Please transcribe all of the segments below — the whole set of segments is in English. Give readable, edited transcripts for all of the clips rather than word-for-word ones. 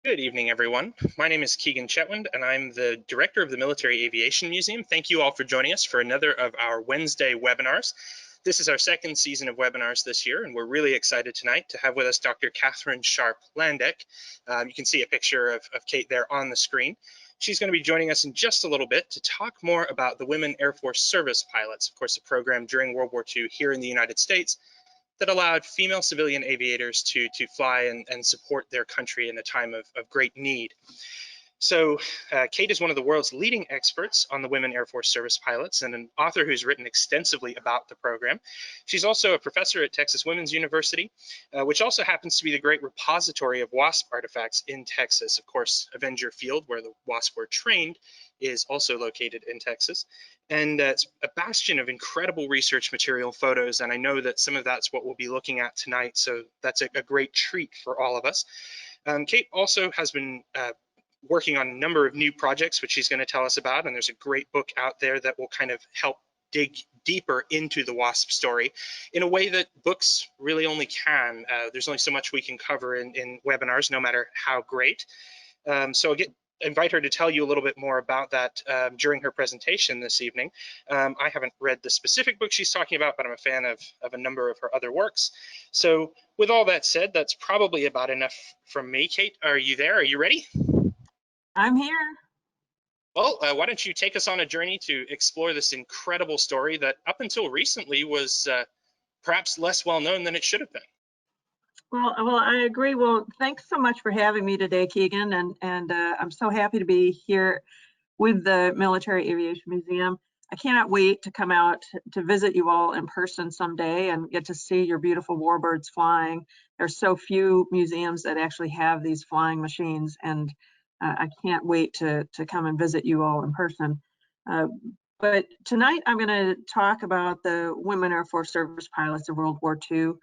Good evening, everyone. My name is Keegan Chetwynd, and I'm the director of the Military Aviation Museum. Thank you all for joining us for another of our Wednesday webinars. This is our second season of webinars this year, and we're really excited tonight to have with us Dr. Catherine Sharp-Landeck. You can see a picture of Kate there on the screen. She's going to be joining us in just a little bit to talk more about the Women Airforce Service Pilots, of course, a program during World War II here in the United States that allowed female civilian aviators to fly and support their country in a time of great need. So Kate is one of the world's leading experts on the Women Air Force Service Pilots and an author who's written extensively about the program. She's also a professor at Texas Women's University, which also happens to be the great repository of WASP artifacts in Texas. Of course, Avenger Field, where the WASP were trained, is also located in Texas. And it's a bastion of incredible research material, photos, and I know that some of that's what we'll be looking at tonight, so that's a great treat for all of us. Kate also has been working on a number of new projects, which she's going to tell us about, and there's a great book out there that will kind of help dig deeper into the WASP story in a way that books really only can. There's only so much we can cover in webinars, no matter how great. So I'll invite her to tell you a little bit more about that during her presentation this evening. I haven't read the specific book she's talking about, but I'm a fan of a number of her other works. So with all that said, that's probably about enough from me. Kate, are you there? Are you ready? I'm here. Well, why don't you take us on a journey to explore this incredible story that up until recently was perhaps less well known than it should have been. Well, I agree. Well, thanks so much for having me today, Keegan, and I'm so happy to be here with the Military Aviation Museum. I cannot wait to come out to visit you all in person someday and get to see your beautiful warbirds flying. There's so few museums that actually have these flying machines, and I can't wait to come and visit you all in person. But tonight I'm going to talk about the Women Air Force Service Pilots of World War II.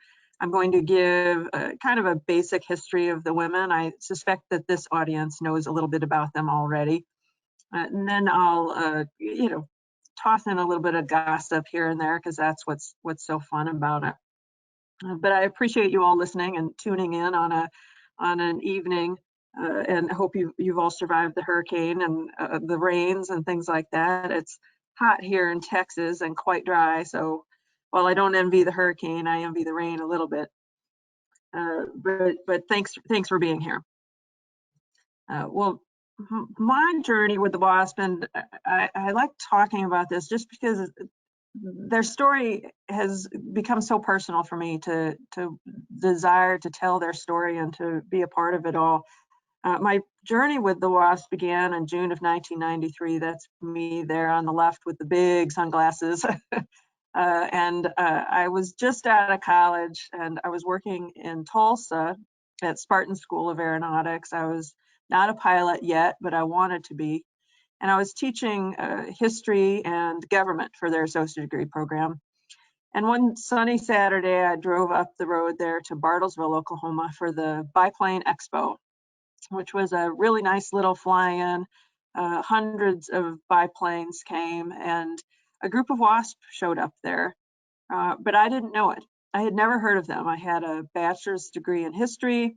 I'm going to give kind of a basic history of the women. I suspect that this audience knows a little bit about them already. And then I'll, toss in a little bit of gossip here and there because that's what's so fun about it. But I appreciate you all listening and tuning in on an evening, and I hope you've all survived the hurricane and the rains and things like that. It's hot here in Texas and quite dry, so while I don't envy the hurricane, I envy the rain a little bit. But thanks for being here. Well, my journey with the WASP, and I like talking about this just because their story has become so personal for me to desire to tell their story and to be a part of it all. My journey with the WASP began in June of 1993. That's me there on the left with the big sunglasses. I was just out of college and I was working in Tulsa at Spartan School of Aeronautics. I was not a pilot yet, but I wanted to be. And I was teaching history and government for their associate degree program. And one sunny Saturday, I drove up the road there to Bartlesville, Oklahoma for the Biplane Expo, which was a really nice little fly-in. Hundreds of biplanes came and a group of WASP showed up there, but I didn't know it. I had never heard of them. I had a bachelor's degree in history.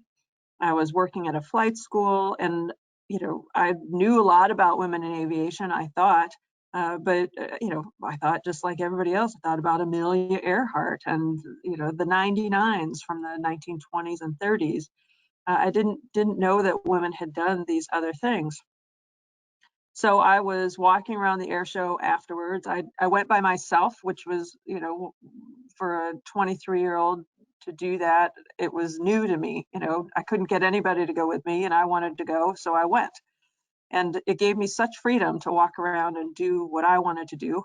I was working at a flight school, and I knew a lot about women in aviation, I thought, but I thought just like everybody else, I thought about Amelia Earhart and the 99s from the 1920s and 30s. I didn't know that women had done these other things. So I was walking around the air show afterwards. I went by myself, which was, for a 23-year-old to do that, it was new to me. I couldn't get anybody to go with me and I wanted to go, so I went. And it gave me such freedom to walk around and do what I wanted to do.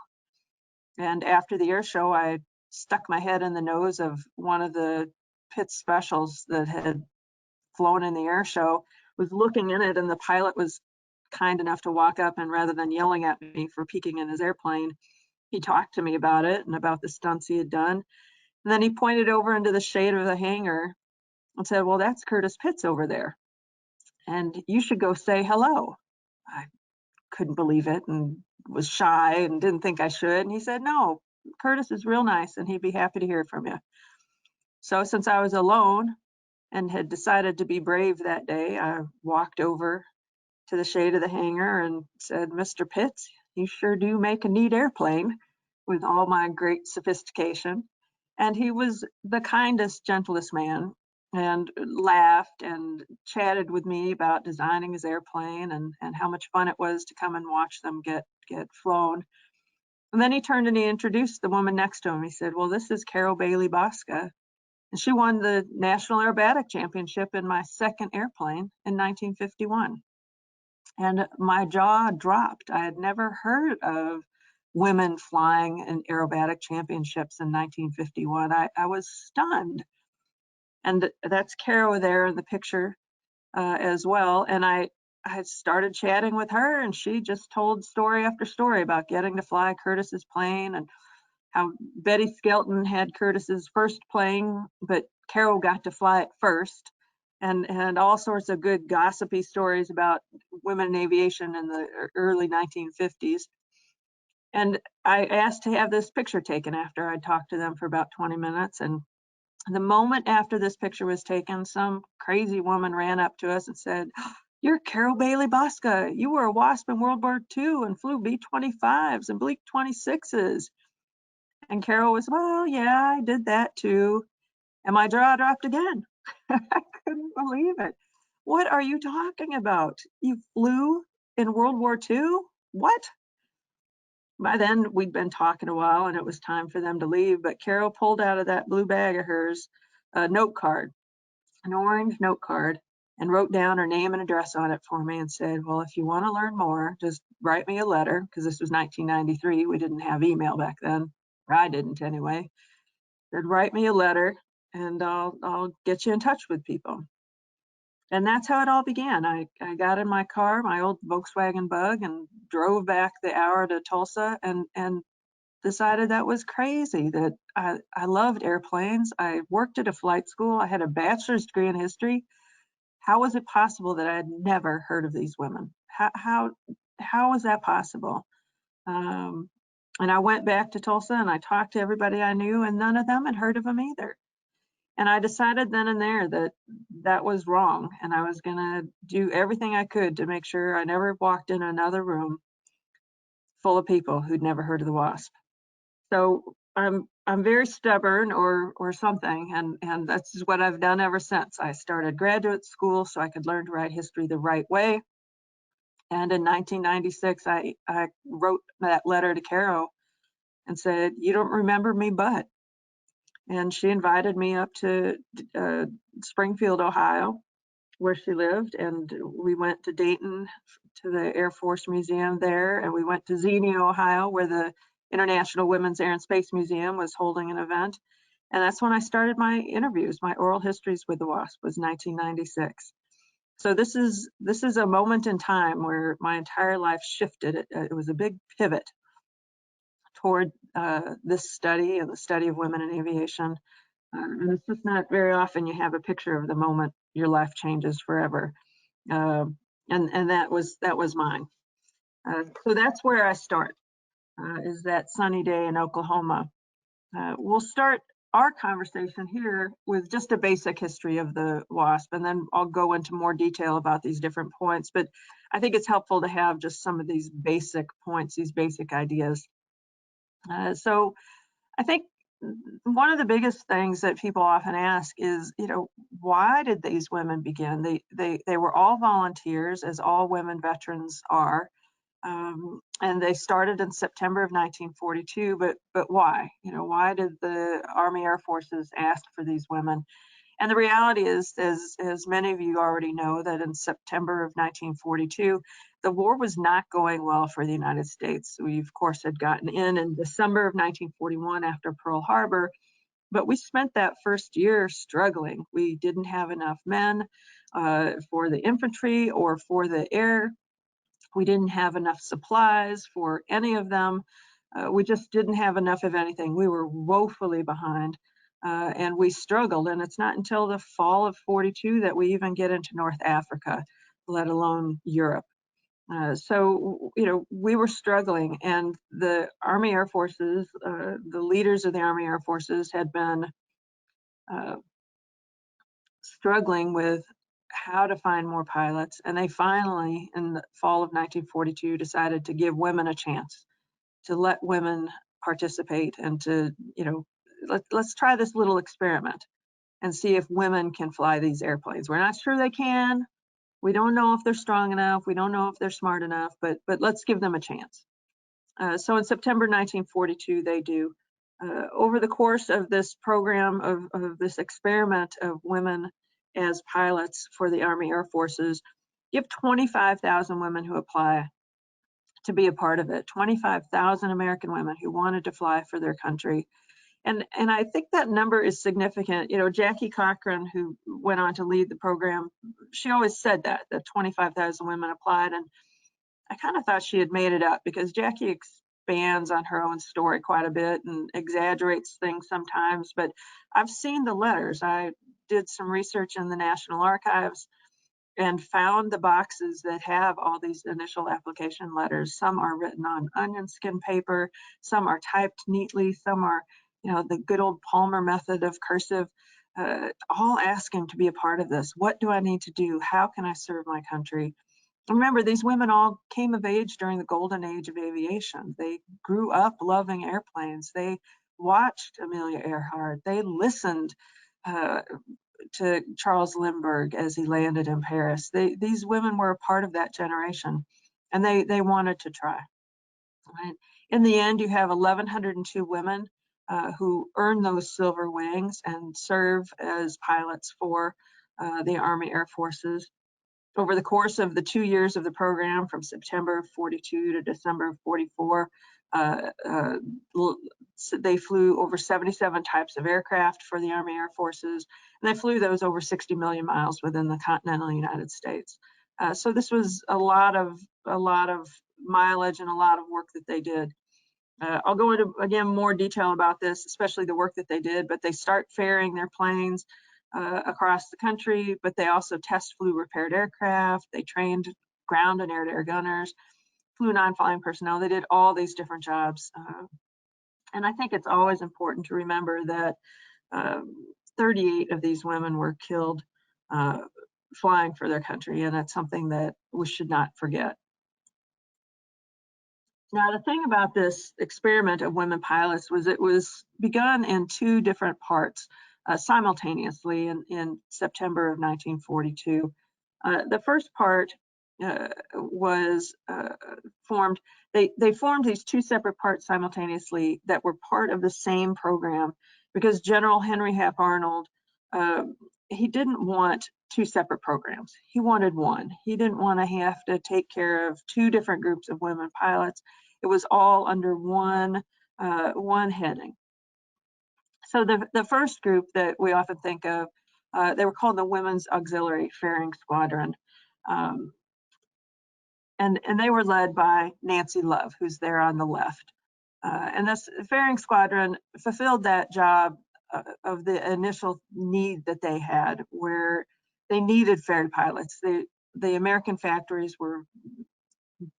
And after the air show, I stuck my head in the nose of one of the pit specials that had flown in the air show, was looking in it, and the pilot was kind enough to walk up, and rather than yelling at me for peeking in his airplane, he talked to me about it and about the stunts he had done. And then he pointed over into the shade of the hangar and said, "Well, that's Curtis Pitts over there, and you should go say hello." I couldn't believe it and was shy and didn't think I should. And he said, "No, Curtis is real nice and he'd be happy to hear from you." So since I was alone and had decided to be brave that day, I walked over to the shade of the hangar and said, "Mr. Pitts, you sure do make a neat airplane," with all my great sophistication. And he was the kindest, gentlest man, and laughed and chatted with me about designing his airplane and how much fun it was to come and watch them get flown. And then he turned and he introduced the woman next to him. He said, "Well, this is Carol Bailey Bosca, and she won the National Aerobatic Championship in my second airplane in 1951. And my jaw dropped. I had never heard of women flying in aerobatic championships in 1951. I was stunned. And that's Carol there in the picture as well. And I started chatting with her, and she just told story after story about getting to fly Curtis's plane and how Betty Skelton had Curtis's first plane, but Carol got to fly it first, and all sorts of good gossipy stories about women in aviation in the early 1950s. And I asked to have this picture taken after I talked to them for about 20 minutes. And the moment after this picture was taken, some crazy woman ran up to us and said, "You're Carol Bailey Bosca. You were a WASP in World War II and flew B-25s and Bleak 26s. And Carol was, "Well, yeah, I did that too." And my jaw dropped again. I couldn't believe it. "What are you talking about? You flew in World War II? What?" By then, we'd been talking a while and it was time for them to leave, but Carol pulled out of that blue bag of hers a note card, an orange note card, and wrote down her name and address on it for me and said, "Well, if you want to learn more, just write me a letter," because this was 1993. We didn't have email back then, or I didn't anyway. Said, "Write me a letter and I'll get you in touch with people." And that's how it all began. I got in my car, my old Volkswagen Bug, and drove back the hour to Tulsa and decided that was crazy, that I loved airplanes. I worked at a flight school. I had a bachelor's degree in history. How was it possible that I had never heard of these women? How was that possible? And I went back to Tulsa and I talked to everybody I knew, and none of them had heard of them either. And I decided then and there that that was wrong, and I was going to do everything I could to make sure I never walked in another room full of people who'd never heard of the WASP. So I'm very stubborn or something, and that's what I've done ever since. I started graduate school so I could learn to write history the right way. And in 1996, I wrote that letter to Carol and said, "You don't remember me, but." And she invited me up to Springfield, Ohio, where she lived, and we went to Dayton to the Air Force Museum there, and we went to Xenia, Ohio, where the International Women's Air and Space Museum was holding an event. And that's when I started my interviews. My oral histories with the WASP was 1996. So this is a moment in time where my entire life shifted. It was a big pivot toward this study and the study of women in aviation. And it's just not very often you have a picture of the moment your life changes forever. And that was mine. So that's where I start, is that sunny day in Oklahoma. We'll start our conversation here with just a basic history of the WASP, and then I'll go into more detail about these different points. But I think it's helpful to have just some of these basic points, these basic ideas. So I think one of the biggest things that people often ask is, why did these women begin? They were all volunteers, as all women veterans are, and they started in September of 1942. But why? Why did the Army Air Forces ask for these women? And the reality is, as many of you already know, that in September of 1942, the war was not going well for the United States. We, of course, had gotten in December of 1941 after Pearl Harbor, but we spent that first year struggling. We didn't have enough men for the infantry or for the air. We didn't have enough supplies for any of them. We just didn't have enough of anything. We were woefully behind. And we struggled, and it's not until the fall of 42 that we even get into North Africa, let alone Europe. So we were struggling, and the Army Air Forces, the leaders of the Army Air Forces had been struggling with how to find more pilots, and they finally, in the fall of 1942, decided to give women a chance, to let women participate, and to, let's try this little experiment and see if women can fly these airplanes. We're not sure they can. We don't know if they're strong enough. We don't know if they're smart enough, but let's give them a chance. So in September 1942, they do. Over the course of this program, of this experiment of women as pilots for the Army Air Forces, you have 25,000 women who apply to be a part of it. 25,000 American women who wanted to fly for their country. And I think that number is significant. Jackie Cochran, who went on to lead the program, she always said that 25,000 women applied. And I kind of thought she had made it up, because Jackie expands on her own story quite a bit and exaggerates things sometimes. But I've seen the letters. I did some research in the National Archives and found the boxes that have all these initial application letters. Some are written on onion skin paper, some are typed neatly, some are, the good old Palmer method of cursive, all asking to be a part of this. What do I need to do? How can I serve my country? Remember, these women all came of age during the golden age of aviation. They grew up loving airplanes. They watched Amelia Earhart. They listened to Charles Lindbergh as he landed in Paris. These women were a part of that generation, and they wanted to try. Right? In the end, you have 1,102 women who earn those silver wings and serve as pilots for the Army Air Forces. Over the course of the 2 years of the program, from September of 42 to December of 44, they flew over 77 types of aircraft for the Army Air Forces, and they flew those over 60 million miles within the continental United States. So this was a lot of mileage and a lot of work that they did. I'll go into, again, more detail about this, especially the work that they did, but they start ferrying their planes across the country, but they also test flew repaired aircraft. They trained ground and air-to-air gunners, flew non-flying personnel. They did all these different jobs. And I think it's always important to remember that 38 of these women were killed flying for their country, and that's something that we should not forget. Now, the thing about this experiment of women pilots was it was begun in two different parts simultaneously in September of 1942. The first part was formed. They formed these two separate parts simultaneously that were part of the same program, because General Henry Hap Arnold, he didn't want two separate programs. He wanted one. He didn't want to have to take care of two different groups of women pilots. It was all under one heading. So the first group that we often think of, they were called the Women's Auxiliary Ferrying Squadron. And they were led by Nancy Love, who's there on the left. And this ferrying squadron fulfilled that job of the initial need that they had, where they needed ferry pilots. The American factories were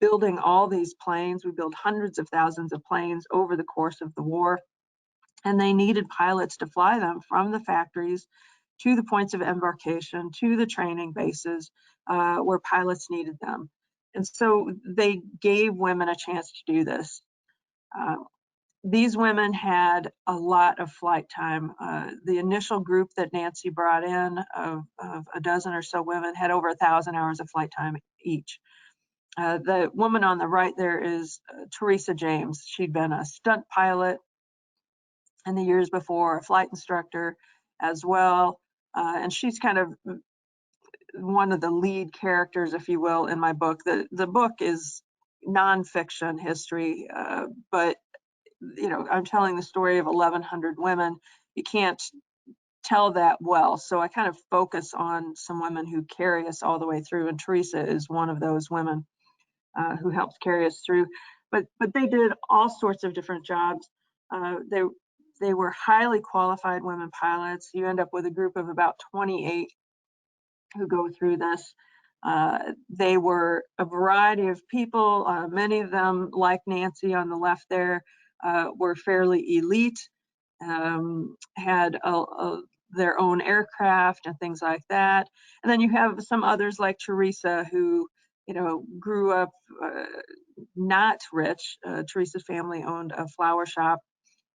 building all these planes. We built hundreds of thousands of planes over the course of the war, and they needed pilots to fly them from the factories to the points of embarkation, to the training bases where pilots needed them. And so they gave women a chance to do this. These women had a lot of flight time. The initial group that Nancy brought in of a dozen or so women had over 1,000 hours of flight time each. The woman on the right there is Teresa James. She'd been a stunt pilot in the years before, a flight instructor as well. And she's kind of one of the lead characters, if you will, in my book. The book is nonfiction history, but I'm telling the story of 1,100 women. You can't tell that well, so I kind of focus on some women who carry us all the way through, and Teresa is one of those women who helps carry us through. But they did all sorts of different jobs. They were highly qualified women pilots. You end up with a group of about 28 who go through this. They were a variety of people. Many of them, like Nancy on the left there, were fairly elite, had their own aircraft and things like that. And then you have some others like Teresa, who, you know, grew up not rich. Teresa's family owned a flower shop,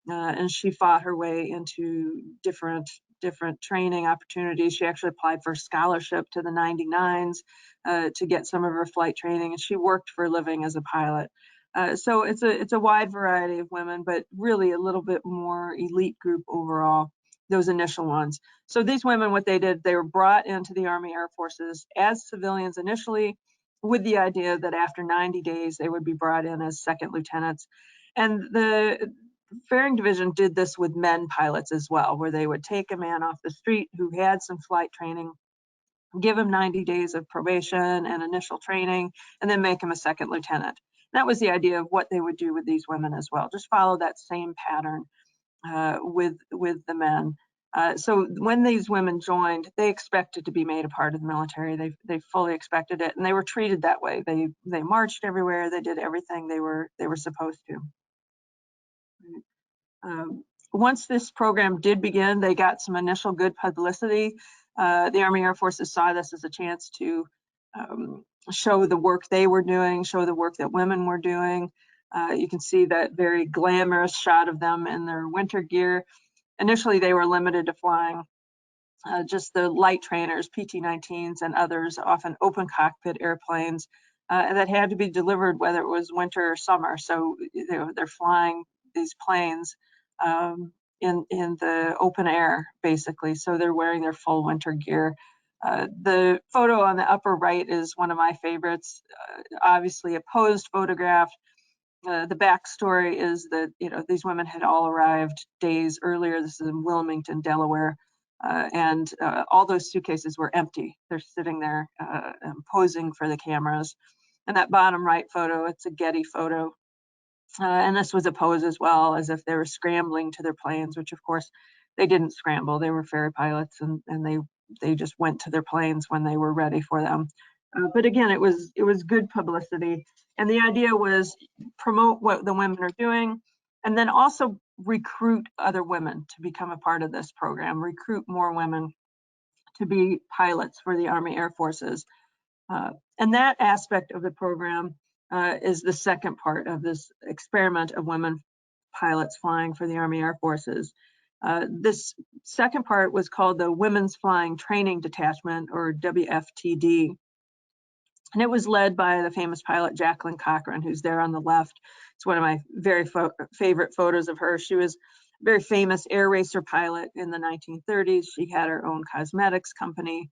and she fought her way into different training opportunities. She actually applied for a scholarship to the 99s to get some of her flight training, and she worked for a living as a pilot. So it's a wide variety of women, but really a little bit more elite group overall, those initial ones. So these women, what they did, they were brought into the Army Air Forces as civilians initially, with the idea that after 90 days, they would be brought in as second lieutenants. And the Ferrying Division did this with men pilots as well, where they would take a man off the street who had some flight training, give him 90 days of probation and initial training, and then make him a second lieutenant. That was the idea of what they would do with these women as well. Just follow that same pattern with the men. So when these women joined, they expected to be made a part of the military. They fully expected it, and they were treated that way. They marched everywhere. They did everything they were supposed to. Once this program did begin, they got some initial good publicity. The Army Air Forces saw this as a chance to show the work they were doing, show the work that women were doing. You can see that very glamorous shot of them in their winter gear. Initially, they were limited to flying just the light trainers, PT-19s and others, often open cockpit airplanes that had to be delivered whether it was winter or summer. So they're flying these planes in the open air, basically. So they're wearing their full winter gear. The photo on the upper right is one of my favorites, obviously a posed photograph. The backstory is that, you know, these women had all arrived days earlier. This is in Wilmington, Delaware, and all those suitcases were empty. They're sitting there posing for the cameras. And that bottom right photo, it's a Getty photo. And this was a pose as well, as if they were scrambling to their planes, which of course they didn't scramble. They were ferry pilots, and they just went to their planes when they were ready for them. But again, it was good publicity, and the idea was promote what the women are doing, and then also recruit other women to become a part of this program, recruit more women to be pilots for the Army Air Forces. And that aspect of the program is the second part of this experiment of women pilots flying for the Army Air Forces. This second part was called the Women's Flying Training Detachment, or WFTD. And it was led by the famous pilot Jacqueline Cochran, who's there on the left. It's one of my very favorite photos of her. She was a very famous air racer pilot in the 1930s. She had her own cosmetics company.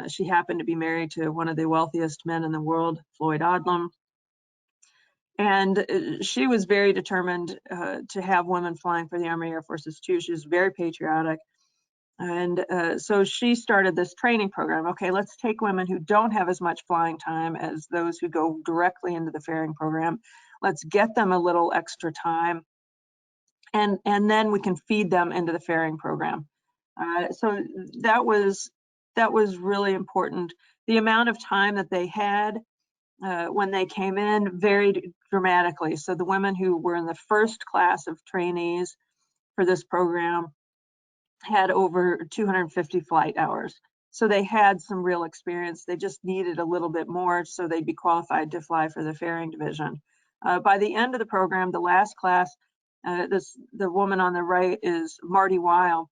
She happened to be married to one of the wealthiest men in the world, Floyd Odlum. And she was very determined to have women flying for the Army Air Forces too. She was very patriotic. And so she started this training program. Okay, let's take women who don't have as much flying time as those who go directly into the ferrying program. Let's get them a little extra time. And then we can feed them into the ferrying program. So that was really important. The amount of time that they had when they came in varied dramatically. So the women who were in the first class of trainees for this program had over 250 flight hours. So they had some real experience. They just needed a little bit more so they'd be qualified to fly for the ferrying division. By the end of the program, the last class, the woman on the right is Marty Wvall.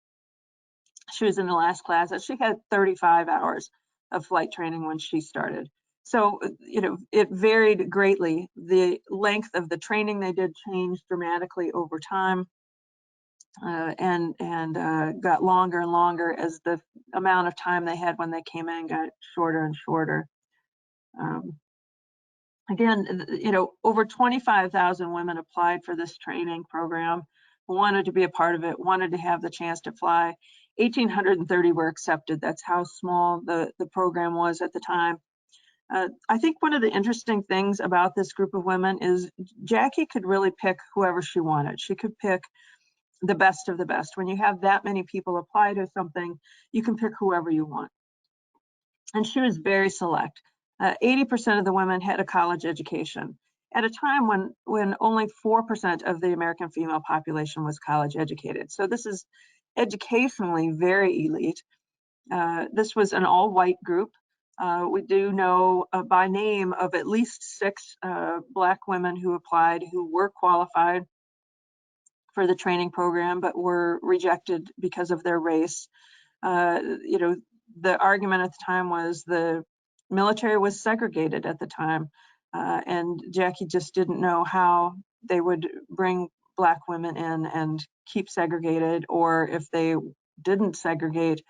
She was in the last class. She had 35 hours of flight training when she started. So, you know, it varied greatly. The length of the training they did changed dramatically over time, and got longer and longer as the amount of time they had when they came in got shorter and shorter. Again, you know, over 25,000 women applied for this training program, wanted to be a part of it, wanted to have the chance to fly. 1,830 were accepted. That's how small the program was at the time. I think one of the interesting things about this group of women is Jackie could really pick whoever she wanted. She could pick the best of the best. When you have that many people apply to something, you can pick whoever you want. And she was very select. 80% of the women had a college education at a time when only 4% of the American female population was college educated. So this is educationally very elite. This was an all-white group. We do know by name of at least 6 Black women who applied who were qualified for the training program but were rejected because of their race. You know, the argument at the time was the military was segregated at the time, and Jackie just didn't know how they would bring Black women in and keep segregated, or if they didn't segregate,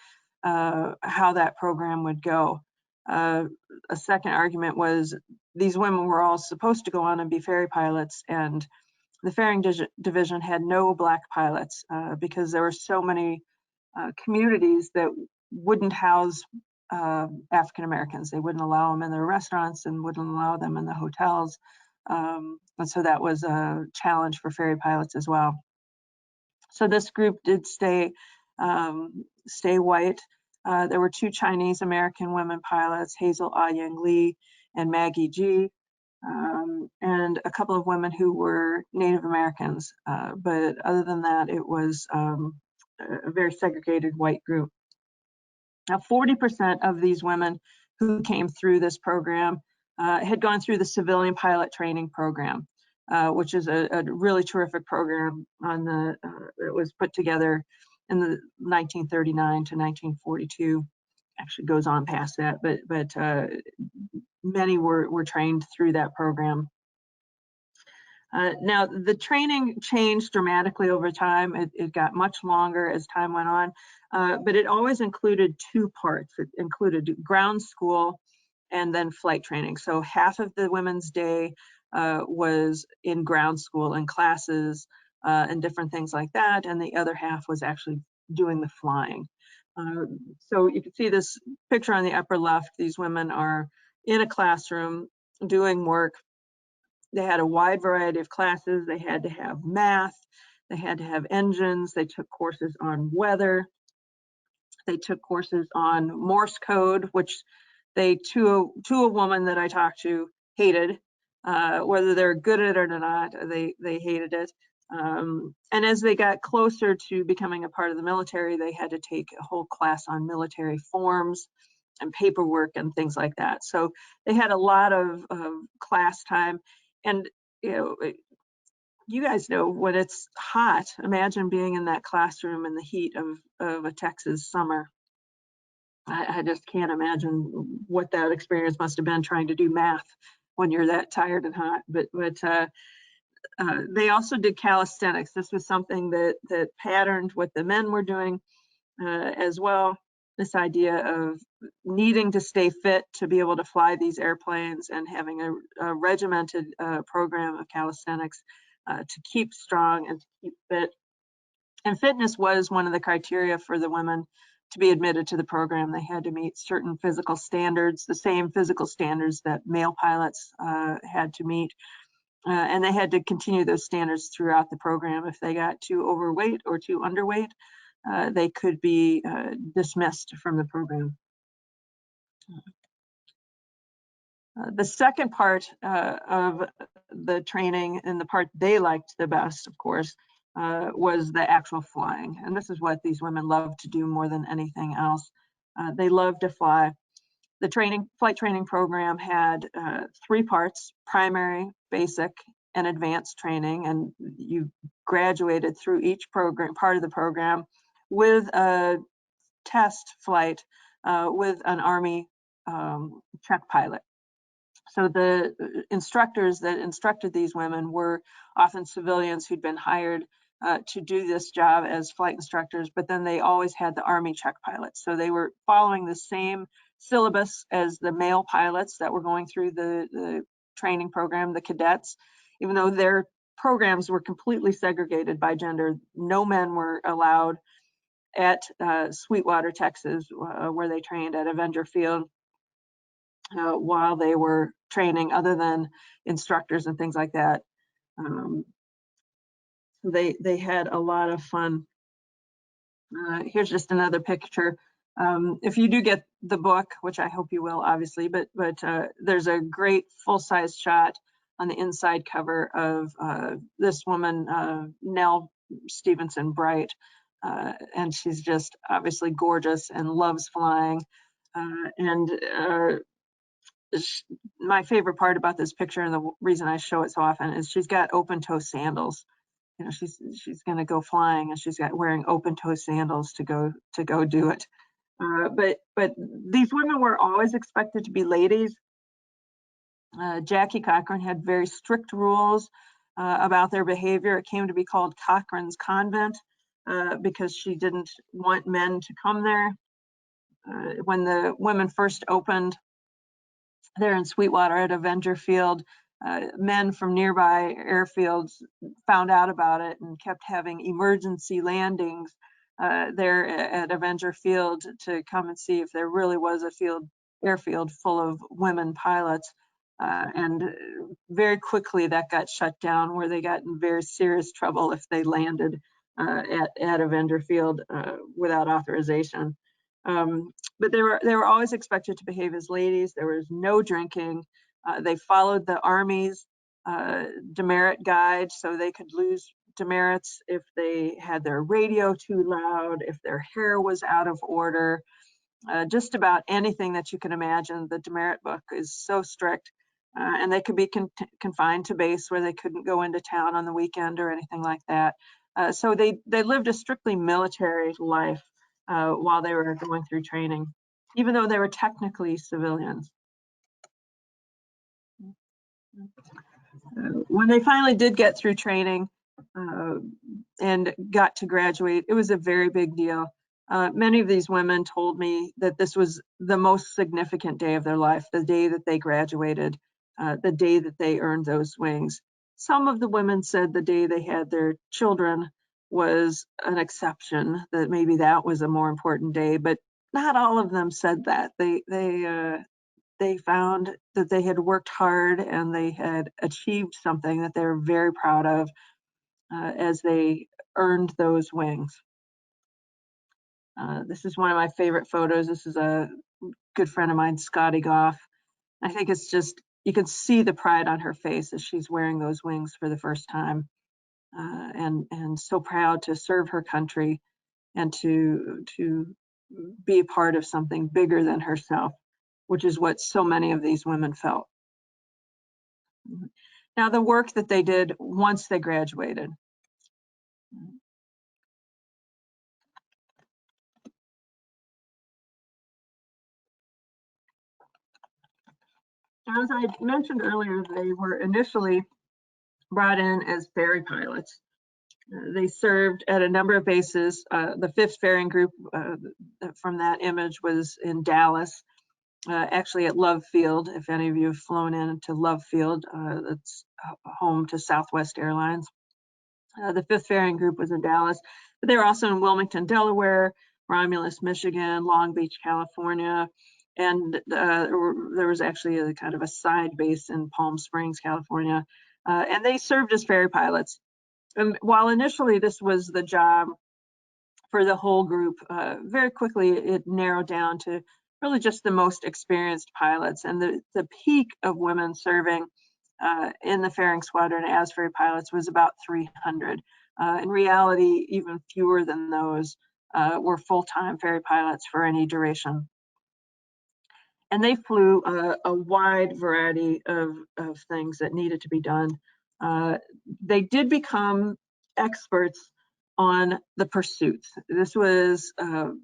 how that program would go. A second argument was these women were all supposed to go on and be ferry pilots, and the ferrying division had no Black pilots because there were so many communities that wouldn't house African Americans. They wouldn't allow them in their restaurants and wouldn't allow them in the hotels. And so that was a challenge for ferry pilots as well. So this group did stay white. There were 2 Chinese American women pilots, Hazel Ah-Yang Lee and Maggie G, and a couple of women who were Native Americans. But other than that, it was a very segregated white group. Now, 40% of these women who came through this program had gone through the civilian pilot training program, which is a really terrific program that was put together in the 1939 to 1942. Actually goes on past that, but many were trained through that program. Now, the training changed dramatically over time. It got much longer as time went on, but it always included 2 parts. It included ground school and then flight training. So half of the women's day was in ground school and classes and different things like that, and the other half was actually doing the flying. So you can see this picture on the upper left. These women are in a classroom doing work. They had a wide variety of classes. They had to have math. They had to have engines. They took courses on weather. They took courses on Morse code, which to a woman that I talked to, hated. Whether they're good at it or not, they hated it. And as they got closer to becoming a part of the military, they had to take a whole class on military forms and paperwork and things like that. So they had a lot of class time. And you guys know when it's hot, imagine being in that classroom in the heat of a Texas summer. I just can't imagine what that experience must have been trying to do math when you're that tired and hot. But they also did calisthenics. This was something that patterned what the men were doing as well. This idea of needing to stay fit to be able to fly these airplanes and having a regimented program of calisthenics to keep strong and to keep fit. And fitness was one of the criteria for the women to be admitted to the program. They had to meet certain physical standards, the same physical standards that male pilots had to meet. And they had to continue those standards throughout the program. If they got too overweight or too underweight, they could be dismissed from the program. The second part of the training, and the part they liked the best, of course, was the actual flying. And this is what these women love to do more than anything else. They love to fly. The flight training program had 3 parts: primary, basic, and advanced training. And you graduated through each part of the program with a test flight with an Army check pilot. So the instructors that instructed these women were often civilians who'd been hired to do this job as flight instructors, but then they always had the Army check pilots. So they were following the same syllabus as the male pilots that were going through the training program, the cadets, even though their programs were completely segregated by gender. No men were allowed at Sweetwater, Texas, where they trained at Avenger Field while they were training, other than instructors and things like that. They had a lot of fun. Here's just another picture. If you do get the book, which I hope you will, obviously, but there's a great full-size shot on the inside cover of this woman, Nell Stevenson Bright, and she's just obviously gorgeous and loves flying. My favorite part about this picture, and the reason I show it so often, is she's got open toe sandals. You know, she's going to go flying, and she's got wearing open toe sandals to go do it. But these women were always expected to be ladies. Jackie Cochran had very strict rules about their behavior. It came to be called Cochran's Convent because she didn't want men to come there. When the women first opened there in Sweetwater at Avenger Field, men from nearby airfields found out about it and kept having emergency landings there at Avenger Field to come and see if there really was a airfield full of women pilots. And very quickly that got shut down, where they got in very serious trouble if they landed at Avenger Field without authorization. But they were always expected to behave as ladies. There was no drinking. They followed the Army's demerit guide, so they could lose demerits if they had their radio too loud, if their hair was out of order, just about anything that you can imagine. The demerit book is so strict, and they could be confined to base where they couldn't go into town on the weekend or anything like that. So they lived a strictly military life while they were going through training, even though they were technically civilians. When they finally did get through training and got to graduate, it was a very big deal. Many of these women told me that this was the most significant day of their life, the day that they graduated, the day that they earned those wings. Some of the women said the day they had their children was an exception, that maybe that was a more important day, but not all of them said that. They found that they had worked hard and they had achieved something that they were very proud of as they earned those wings. This is one of my favorite photos. This is a good friend of mine, Scotty Goff. I think it's just, you can see the pride on her face as she's wearing those wings for the first time, and so proud to serve her country and to be a part of something bigger than herself, which is what so many of these women felt. Now, the work that they did once they graduated. As I mentioned earlier, they were initially brought in as ferry pilots. They served at a number of bases. The 5th Ferrying Group from that image was in Dallas, actually at Love Field. If any of you have flown into Love Field, that's home to Southwest Airlines. The 5th Ferrying Group was in Dallas, but they were also in Wilmington, Delaware, Romulus, Michigan, Long Beach, California, and there was actually a kind of a side base in Palm Springs, California, and they served as ferry pilots. And while initially this was the job for the whole group, very quickly it narrowed down to really just the most experienced pilots. And the peak of women serving in the ferrying squadron as ferry pilots was about 300. In reality, even fewer than those were full-time ferry pilots for any duration. And they flew a wide variety of things that needed to be done. They did become experts on the pursuits. This was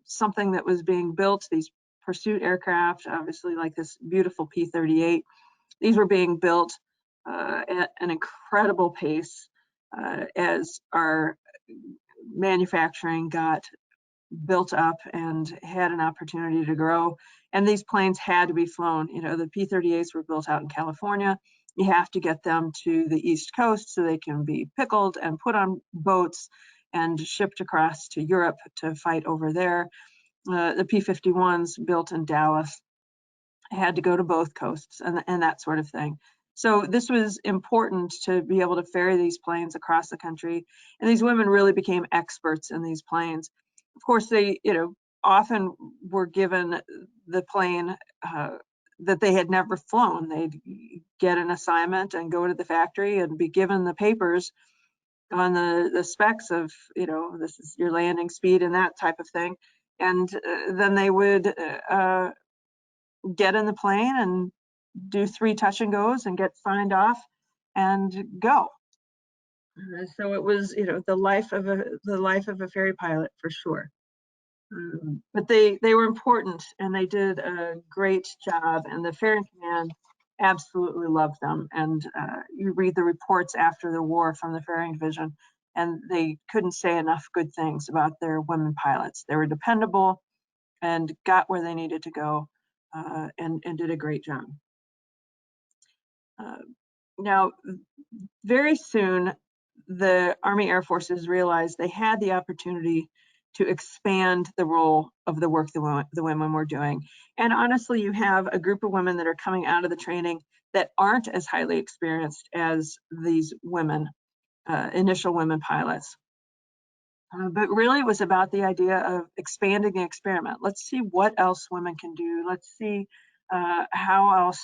something that was being built, these pursuit aircraft, obviously like this beautiful P-38. These were being built at an incredible pace as our manufacturing got built up and had an opportunity to grow. And these planes had to be flown. You know, the P-38s were built out in California. You have to get them to the East Coast so they can be pickled and put on boats and shipped across to Europe to fight over there. The P-51s built in Dallas had to go to both coasts and that sort of thing. So this was important to be able to ferry these planes across the country. And these women really became experts in these planes. Of course, they, often were given the plane that they had never flown. They'd get an assignment and go to the factory and be given the papers the specs of, this is your landing speed and that type of thing. And then they would get in the plane and do 3 touch and goes and get signed off and go. So it was, the life of a ferry pilot for sure. But they were important and they did a great job, and the ferry command absolutely loved them. And you read the reports after the war from the ferrying division, and they couldn't say enough good things about their women pilots. They were dependable and got where they needed to go, and did a great job. Now, very soon, the Army Air Forces realized they had the opportunity to expand the role of the work the women were doing. And honestly, you have a group of women that are coming out of the training that aren't as highly experienced as these women, initial women pilots. But really it was about the idea of expanding the experiment. Let's see what else women can do. Let's see how else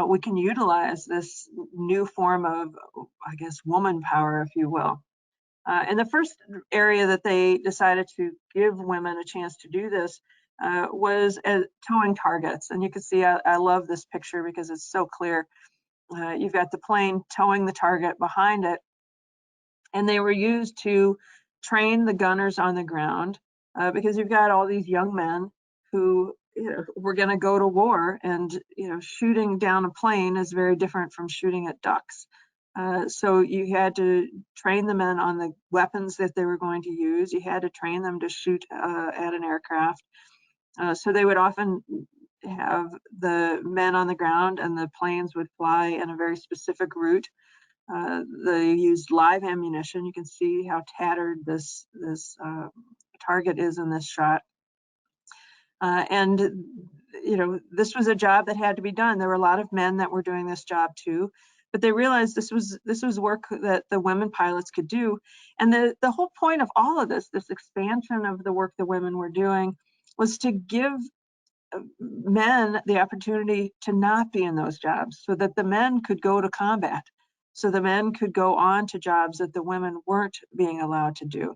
we can utilize this new form of, I guess, woman power, if you will. And the first area that they decided to give women a chance to do this was towing targets. And you can see, I love this picture because it's so clear. You've got the plane towing the target behind it, and they were used to train the gunners on the ground, because you've got all these young men who were going to go to war, and shooting down a plane is very different from shooting at ducks. So you had to train the men on the weapons that they were going to use. You had to train them to shoot at an aircraft. So they would often have the men on the ground, and the planes would fly in a very specific route. They used live ammunition. You can see how tattered this target is in this shot. And this was a job that had to be done. There were a lot of men that were doing this job too, but they realized this was work that the women pilots could do. And the whole point of all of this expansion of the work the women were doing, was to give men the opportunity to not be in those jobs, so that the men could go to combat, so the men could go on to jobs that the women weren't being allowed to do.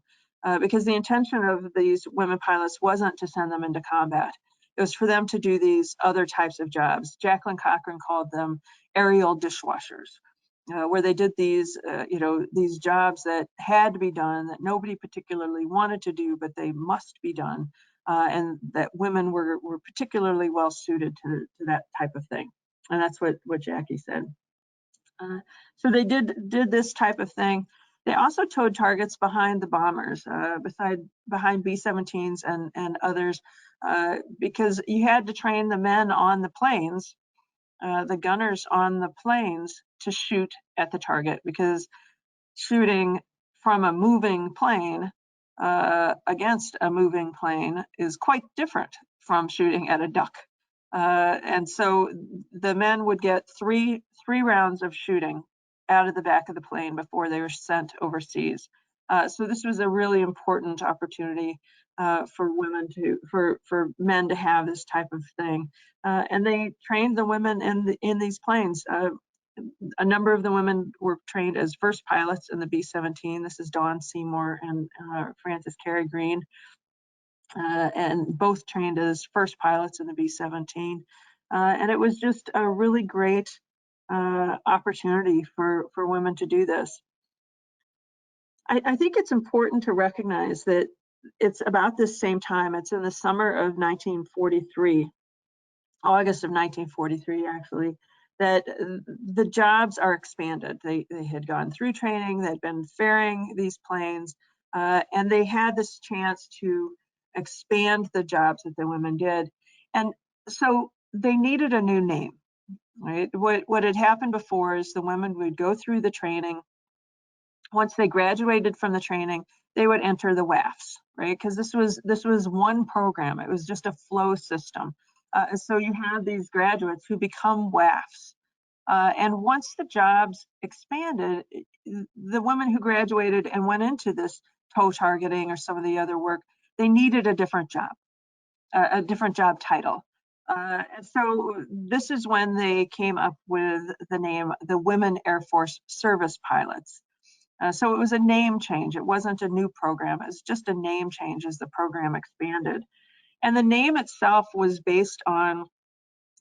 Because the intention of these women pilots wasn't to send them into combat. It was for them to do these other types of jobs. Jacqueline Cochran called them aerial dishwashers, where they did these jobs that had to be done, that nobody particularly wanted to do, but they must be done. And that women were particularly well suited to that type of thing. And that's what Jackie said. So they did this type of thing. They also towed targets behind the bombers, behind B-17s and others, because you had to train the men on the planes, the gunners on the planes, to shoot at the target, because shooting from a moving plane against a moving plane is quite different from shooting at a duck. And so the men would get three rounds of shooting out of the back of the plane before they were sent overseas. So this was a really important opportunity for men to have this type of thing. And they trained the women in these planes. A number of the women were trained as first pilots in the B-17. This is Dawn Seymour and Frances Carey Green, and both trained as first pilots in the B-17. And it was just a really great opportunity for women to do this. I think it's important to recognize that it's about this same time. It's in the summer of 1943, August of 1943, actually, that the jobs are expanded. They had gone through training, they'd been ferrying these planes, and they had this chance to expand the jobs that the women did. And so they needed a new name, right? What had happened before is the women would go through the training. Once they graduated from the training, they would enter the WAFs, right? Because this was one program. It was just a flow system. So you have these graduates who become WAFs. And once the jobs expanded, the women who graduated and went into this tow targeting or some of the other work, they needed a different job title. And so this is when they came up with the name, the Women Airforce Service Pilots. So it was a name change. It wasn't a new program. It was just a name change as the program expanded. And the name itself was based on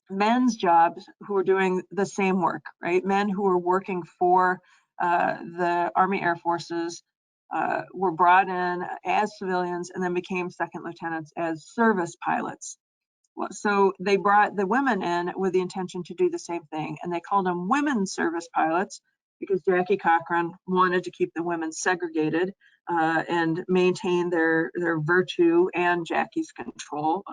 men's jobs who were doing the same work, right? Men who were working for the Army Air Forces were brought in as civilians and then became second lieutenants as service pilots. So they brought the women in with the intention to do the same thing, and they called them women service pilots because Jackie Cochran wanted to keep the women segregated and maintain their virtue and Jackie's control.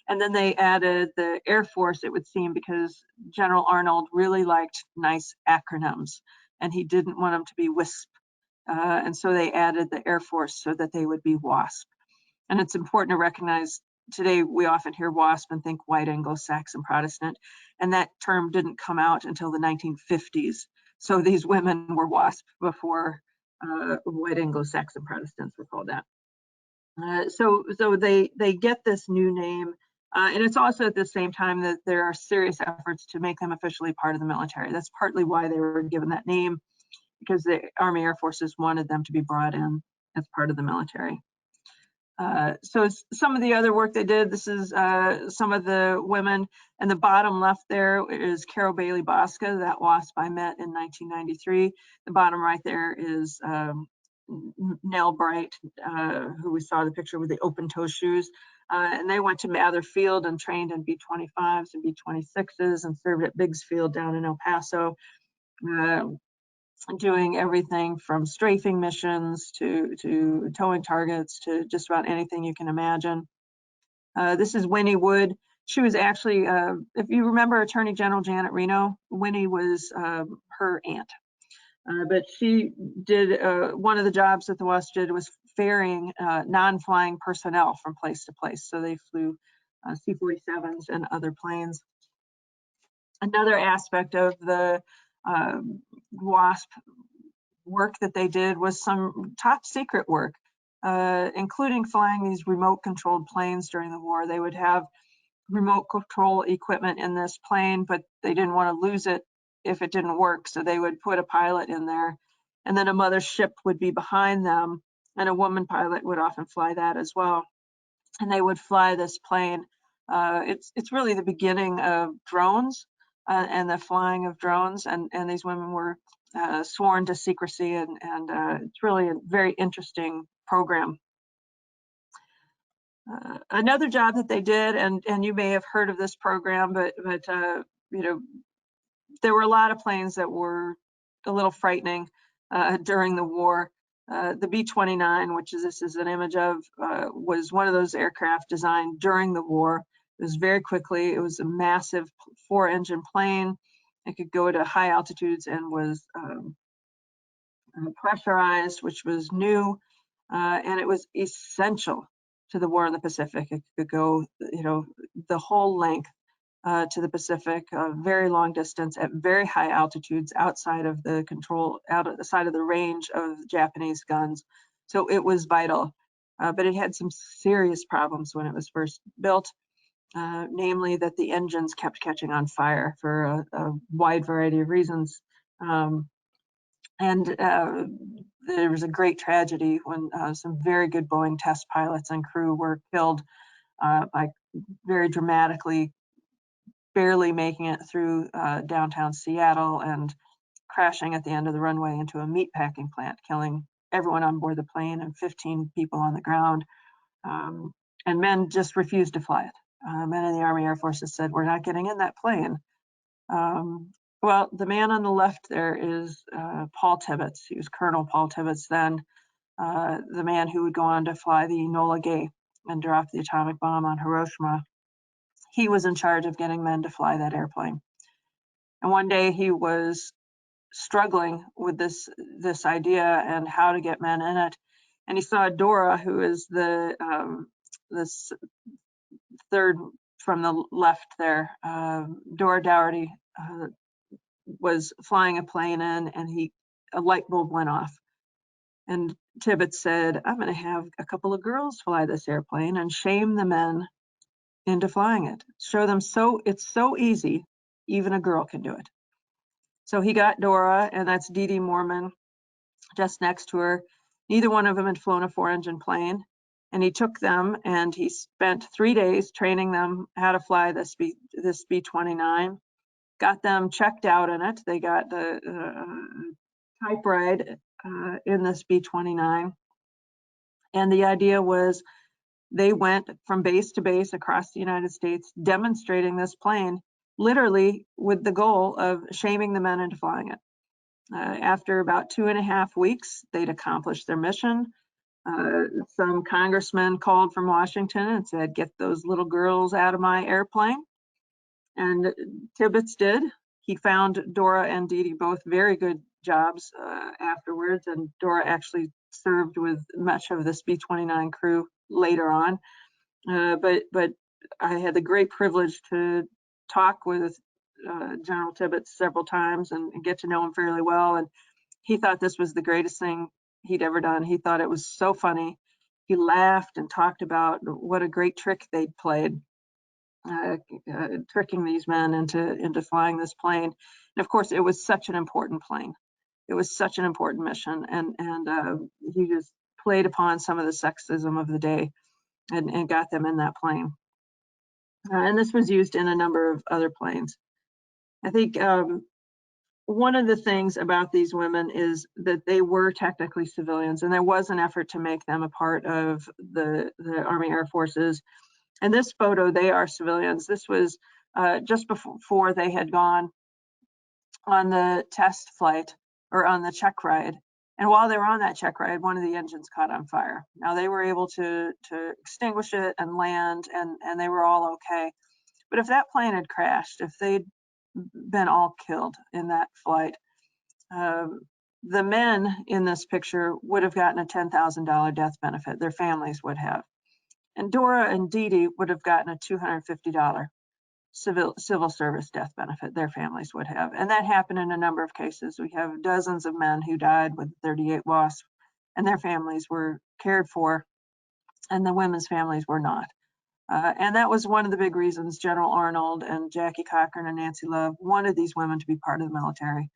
And then they added the Air Force, it would seem, because General Arnold really liked nice acronyms, and he didn't want them to be WISP. And so they added the Air Force so that they would be WASP. And it's important to recognize today we often hear WASP and think white Anglo-Saxon Protestant, and that term didn't come out until the 1950s. So these women were WASP before white Anglo-Saxon Protestants were called that. So they get this new name, and it's also at the same time that there are serious efforts to make them officially part of the military. That's partly why they were given that name, because the Army Air Forces wanted them to be brought in as part of the military. So some of the other work they did, this is some of the women, and the bottom left there is Carol Bailey Bosca, that WASP I met in 1993. The bottom right there is Nell Bright, who we saw the picture with the open toe shoes. And they went to Mather Field and trained in B-25s and B-26s and served at Biggs Field down in El Paso, doing everything from strafing missions to towing targets to just about anything you can imagine. This is Winnie Wood. She was actually, if you remember Attorney General Janet Reno, Winnie was her aunt. But she did, one of the jobs that the WASP did was ferrying non-flying personnel from place to place. So they flew C-47s and other planes. Another aspect of the WASP work that they did was some top secret work, including flying these remote controlled planes during the war. They would have remote control equipment in this plane, but they didn't want to lose it if it didn't work. So they would put a pilot in there, and then a mother ship would be behind them, and a woman pilot would often fly that as well. And they would fly this plane. It's really the beginning of drones and the flying of drones, and these women were sworn to secrecy, and it's really a very interesting program. Another job that they did, and you may have heard of this program, but you know, there were a lot of planes that were a little frightening during the war. The B-29, which this is an image of, was one of those aircraft designed during the war. It was very quickly, it was a massive 4-engine plane. It could go to high altitudes and was pressurized, which was new, and it was essential to the war in the Pacific. It could go, you know, the whole length to the Pacific, a very long distance at very high altitudes outside of the control, outside of the range of Japanese guns. So it was vital, but it had some serious problems when it was first built, namely that the engines kept catching on fire for a wide variety of reasons. And there was a great tragedy when some very good Boeing test pilots and crew were killed by very dramatically barely making it through downtown Seattle and crashing at the end of the runway into a meatpacking plant, killing everyone on board the plane and 15 people on the ground. And men just refused to fly it. Men in the Army Air Forces said, we're not getting in that plane. Well, the man on the left there is Paul Tibbets. He was Colonel Paul Tibbets then, the man who would go on to fly the Enola Gay and drop the atomic bomb on Hiroshima. He was in charge of getting men to fly that airplane. And one day he was struggling with this idea and how to get men in it. And he saw Dora, who is the this third from the left there. Dora Dougherty was flying a plane in, and a light bulb went off. And Tibbets said, I'm going to have a couple of girls fly this airplane and shame the men into flying it. Show them it's so easy, even a girl can do it. So he got Dora, and that's Dee Dee Moorman. just next to her. Neither one of them had flown a 4-engine plane. And he took them and he spent 3 days training them how to fly this B-29, got them checked out in it. They got the type ride in this B-29. And the idea was they went from base to base across the United States, demonstrating this plane, literally with the goal of shaming the men into flying it. After about 2.5 weeks, they'd accomplished their mission. Some congressmen called from Washington and said, "Get those little girls out of my airplane." And Tibbets did. He found Dora and Dee Dee both very good jobs afterwards, and Dora actually served with much of this B-29 crew later on. But I had the great privilege to talk with General Tibbets several times and get to know him fairly well. And he thought this was the greatest thing he'd ever done. He thought it was so funny. He laughed and talked about what a great trick they'd played, tricking these men into flying this plane. And of course, it was such an important plane. It was such an important mission, and he just played upon some of the sexism of the day and got them in that plane. And this was used in a number of other planes. I think one of the things about these women is that they were technically civilians, and there was an effort to make them a part of the Army Air Forces. And this photo, they are civilians. This was just before they had gone on the test flight or on the check ride. And while they were on that check ride, one of the engines caught on fire. Now they were able to extinguish it and land, and they were all okay. But if that plane had crashed, if they'd been all killed in that flight, the men in this picture would have gotten a $10,000 death benefit. Their families would have. And Dora and Dee Dee would have gotten a $250 civil service death benefit. Their families would have. And that happened in a number of cases. We have dozens of men who died with 38 WASP, and their families were cared for, and the women's families were not. And that was one of the big reasons General Arnold and Jackie Cochran and Nancy Love wanted these women to be part of the military.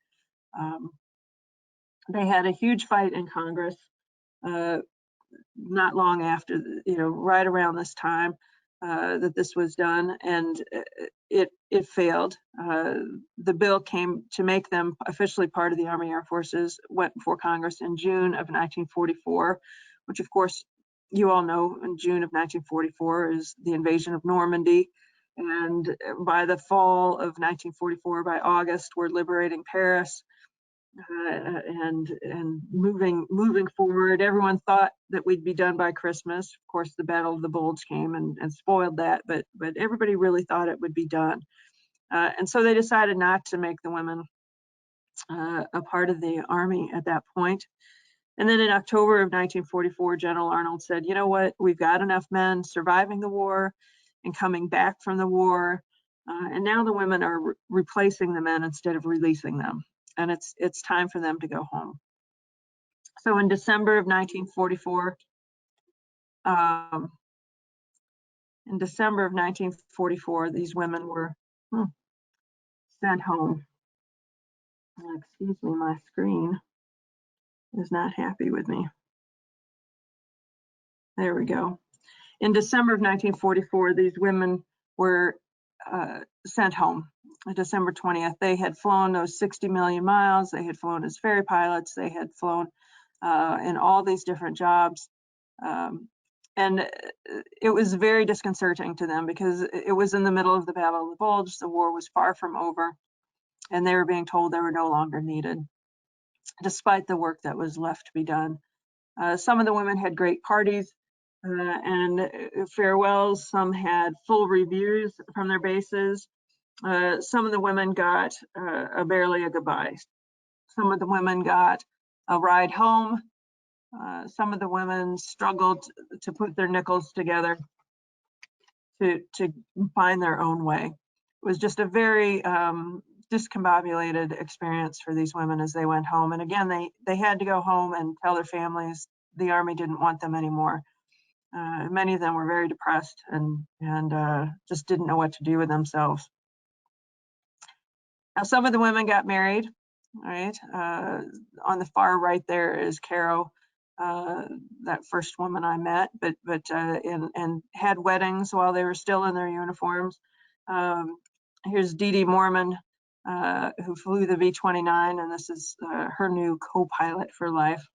They had a huge fight in Congress not long after, right around this time that this was done, and it failed. The bill came to make them officially part of the Army Air Forces, went before Congress in June of 1944, which of course you all know in June of 1944 is the invasion of Normandy. And by the fall of 1944, by August, we're liberating Paris. And moving forward, everyone thought that we'd be done by Christmas. Of course, the Battle of the Bulge came and spoiled that, but everybody really thought it would be done. And so they decided not to make the women a part of the Army at that point. And then in October of 1944, General Arnold said, "You know what? We've got enough men surviving the war and coming back from the war, and now the women are replacing the men instead of releasing them. And it's time for them to go home." So in December of 1944, these women were sent home. Excuse me, my screen is not happy with me. There we go. In December of 1944, these women were sent home. On December 20th, they had flown those 60 million miles. They had flown as ferry pilots. They had flown in all these different jobs. And it was very disconcerting to them because it was in the middle of the Battle of the Bulge. The war was far from over, and they were being told they were no longer needed, despite the work that was left to be done. Some of the women had great parties and farewells. Some had full reviews from their bases. Some of the women got barely a goodbye. Some of the women got a ride home. Some of the women struggled to put their nickels together to find their own way. It was just a very discombobulated experience for these women as they went home. And again, they had to go home and tell their families the Army didn't want them anymore. Many of them were very depressed and just didn't know what to do with themselves. Now, some of the women got married. right? On the far right there is Caro, that first woman I met, and had weddings while they were still in their uniforms. Here's Dee Dee Mormon, who flew the V-29, and this is her new co-pilot for life.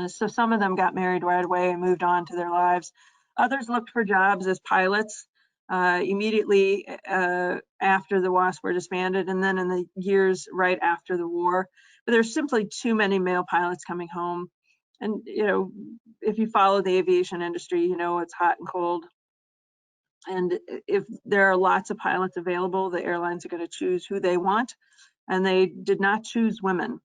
So some of them got married right away and moved on to their lives. Others looked for jobs as pilots immediately after the WASP were disbanded, and then in the years right after the war. But there's simply too many male pilots coming home. And, you know, if you follow the aviation industry, you know it's hot and cold. And if there are lots of pilots available, the airlines are going to choose who they want. And they did not choose women.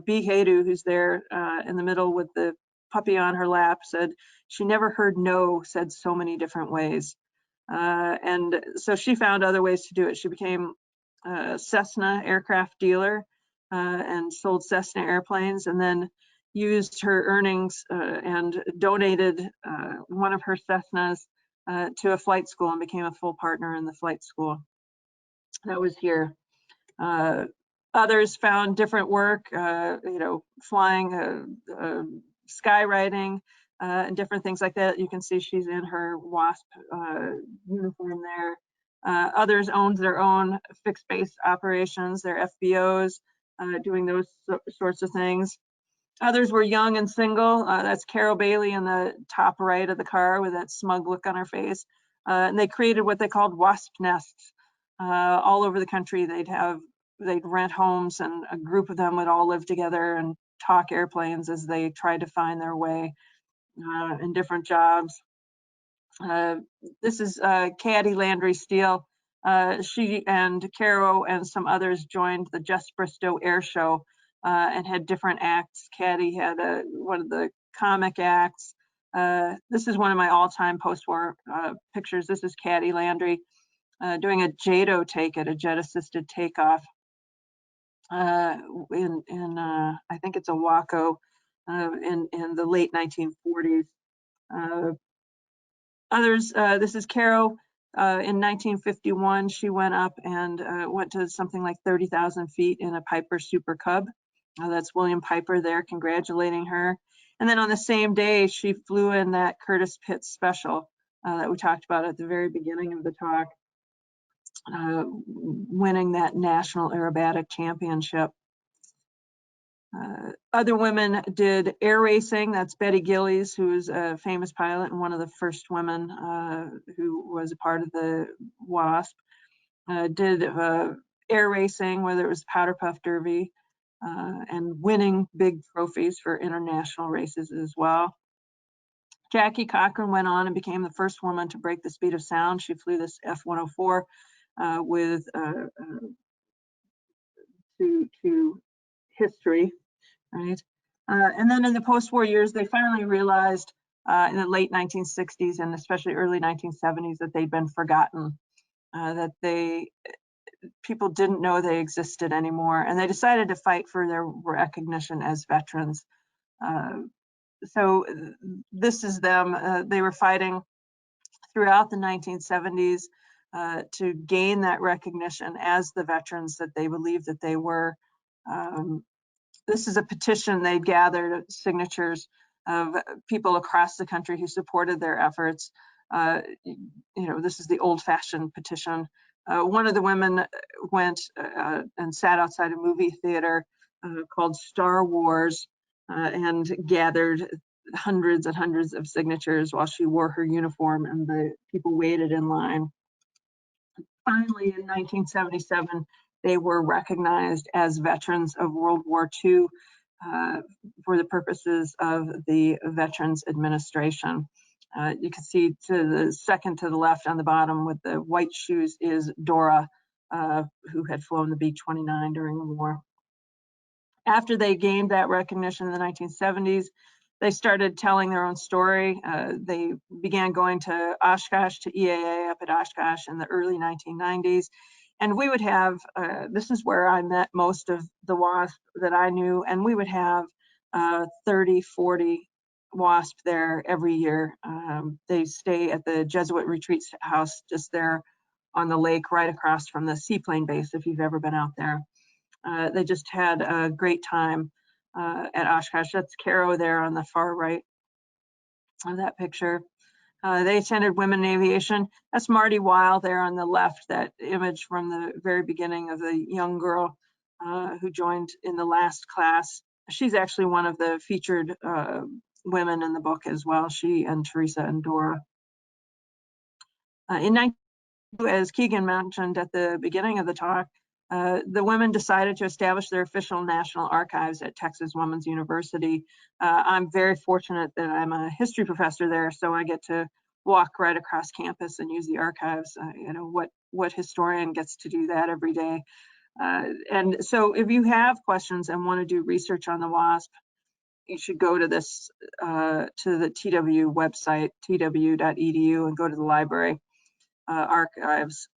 B. Haydu, who's there in the middle with the puppy on her lap, said she never heard no said so many different ways. And so she found other ways to do it. She became a Cessna aircraft dealer and sold Cessna airplanes, and then used her earnings and donated one of her Cessnas to a flight school and became a full partner in the flight school. That was here. Others found different work, you know, flying, skywriting, and different things like that. You can see she's in her WASP uniform there. Others owned their own fixed base operations, their FBOs, doing those sorts of things. Others were young and single. That's Carol Bailey in the top right of the car with that smug look on her face. And they created what they called WASP nests. All over the country, they'd rent homes, and a group of them would all live together and talk airplanes as they tried to find their way in different jobs. This is Caddy Landry Steele. She and Caro and some others joined the Just Bristow Air Show and had different acts. Caddy had one of the comic acts. This is one of my all-time post-war pictures. This is Caddy Landry doing a JATO take at a jet-assisted takeoff in I think it's a Waco in the late 1940s. Others, this is Caro. In 1951, she went up and went to something like 30,000 feet in a Piper Super Cub. That's William Piper there congratulating her. And then on the same day, she flew in that Curtis Pitts special that we talked about at the very beginning of the talk, winning that National Aerobatic Championship. Other women did air racing. That's Betty Gillies, who is a famous pilot and one of the first women who was a part of the WASP. Did air racing, whether it was Powder Puff Derby, and winning big trophies for international races as well. Jackie Cochran went on and became the first woman to break the speed of sound. She flew this F-104 with to history. Right. And then in the post-war years, they finally realized in the late 1960s and especially early 1970s that they'd been forgotten, that people didn't know they existed anymore, and they decided to fight for their recognition as veterans. So this is them. They were fighting throughout the 1970s to gain that recognition as the veterans that they believed that they were. This is a petition they gathered signatures of people across the country who supported their efforts. You know, this is the old-fashioned petition. One of the women went and sat outside a movie theater called Star Wars and gathered hundreds and hundreds of signatures while she wore her uniform, and the people waited in line. Finally, in 1977, they were recognized as veterans of World War II for the purposes of the Veterans Administration. You can see to the second to the left on the bottom with the white shoes is Dora, who had flown the B-29 during the war. After they gained that recognition in the 1970s, they started telling their own story. They began going to Oshkosh, to EAA up at Oshkosh in the early 1990s. And we would have, this is where I met most of the WASP that I knew, and we would have 30, 40 WASP there every year. They stay at the Jesuit Retreat House just there on the lake right across from the seaplane base, if you've ever been out there. They just had a great time at Oshkosh. That's Caro there on the far right of that picture. They attended Women in Aviation. That's Marty Wvall there on the left, that image from the very beginning of the young girl who joined in the last class. She's actually one of the featured women in the book as well, she and Teresa and Dora. In 1992, as Keegan mentioned at the beginning of the talk, the women decided to establish their official national archives at Texas Women's University. I'm very fortunate that I'm a history professor there, so I get to walk right across campus and use the archives. You know, what historian gets to do that every day? And so if you have questions and want to do research on the WASP, you should go to this, to the TW website, tw.edu, and go to the library archives.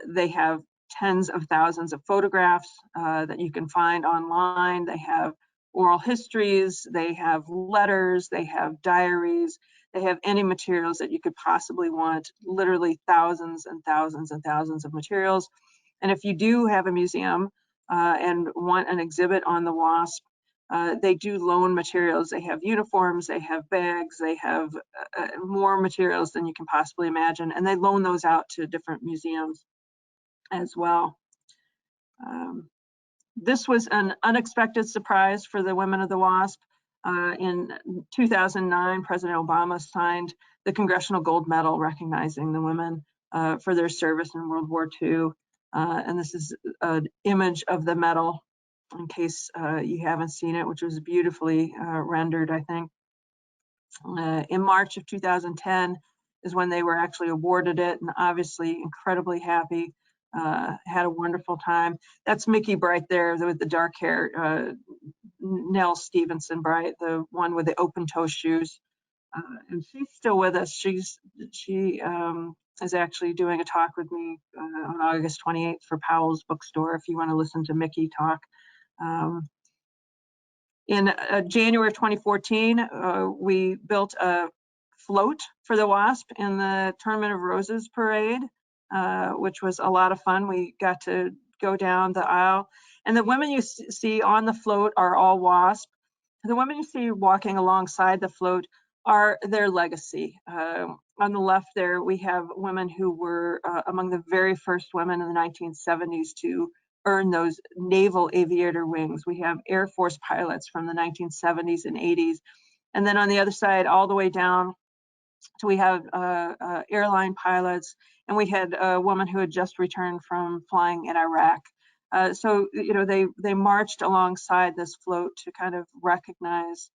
They have tens of thousands of photographs that you can find online. They have oral histories, they have letters, they have diaries, they have any materials that you could possibly want, literally thousands and thousands and thousands of materials. And if you do have a museum and want an exhibit on the WASP, they do loan materials. They have uniforms, they have bags, they have more materials than you can possibly imagine, and they loan those out to different museums as well. This was an unexpected surprise for the women of the WASP. In 2009, President Obama signed the Congressional Gold Medal recognizing the women for their service in World War II. And this is an image of the medal, in case you haven't seen it, which was beautifully rendered, I think. In March of 2010 is when they were actually awarded it, and obviously incredibly happy, had a wonderful time. That's Mickey Bright there with the dark hair, Nell Stevenson Bright, the one with the open toe shoes. And she's still with us. She is actually doing a talk with me on August 28th for Powell's Bookstore, if you want to listen to Mickey talk. In January of 2014, we built a float for the WASP in the Tournament of Roses parade, which was a lot of fun. We got to go down the aisle, and the women you see on the float are all WASP. The women you see walking alongside the float are their legacy. On the left there, we have women who were among the very first women in the 1970s to earn those naval aviator wings. We have Air Force pilots from the 1970s and 80s. And then on the other side, all the way down, so we have airline pilots, and we had a woman who had just returned from flying in Iraq. So, you know, they marched alongside this float to kind of recognize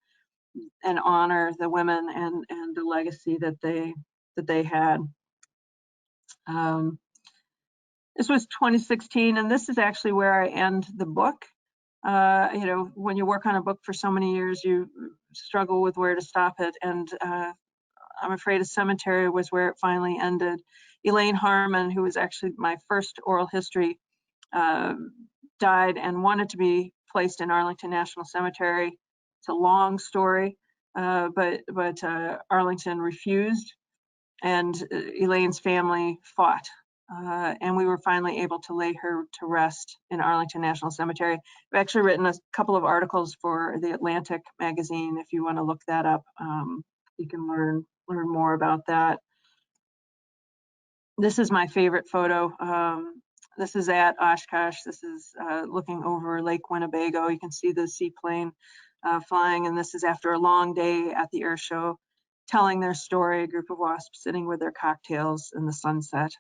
and honor the women and the legacy that they had. This was 2016, and this is actually where I end the book. You know, when you work on a book for so many years, you struggle with where to stop it. And I'm afraid a cemetery was where it finally ended. Elaine Harmon, who was actually my first oral history, died and wanted to be placed in Arlington National Cemetery. It's a long story, but Arlington refused, and Elaine's family fought. And we were finally able to lay her to rest in Arlington National Cemetery. I've actually written a couple of articles for the Atlantic magazine. If you want to look that up, you can learn more about that. This is my favorite photo. This is at Oshkosh. This is looking over Lake Winnebago. You can see the seaplane flying, and this is after a long day at the air show, telling their story, a group of WASPs sitting with their cocktails in the sunset.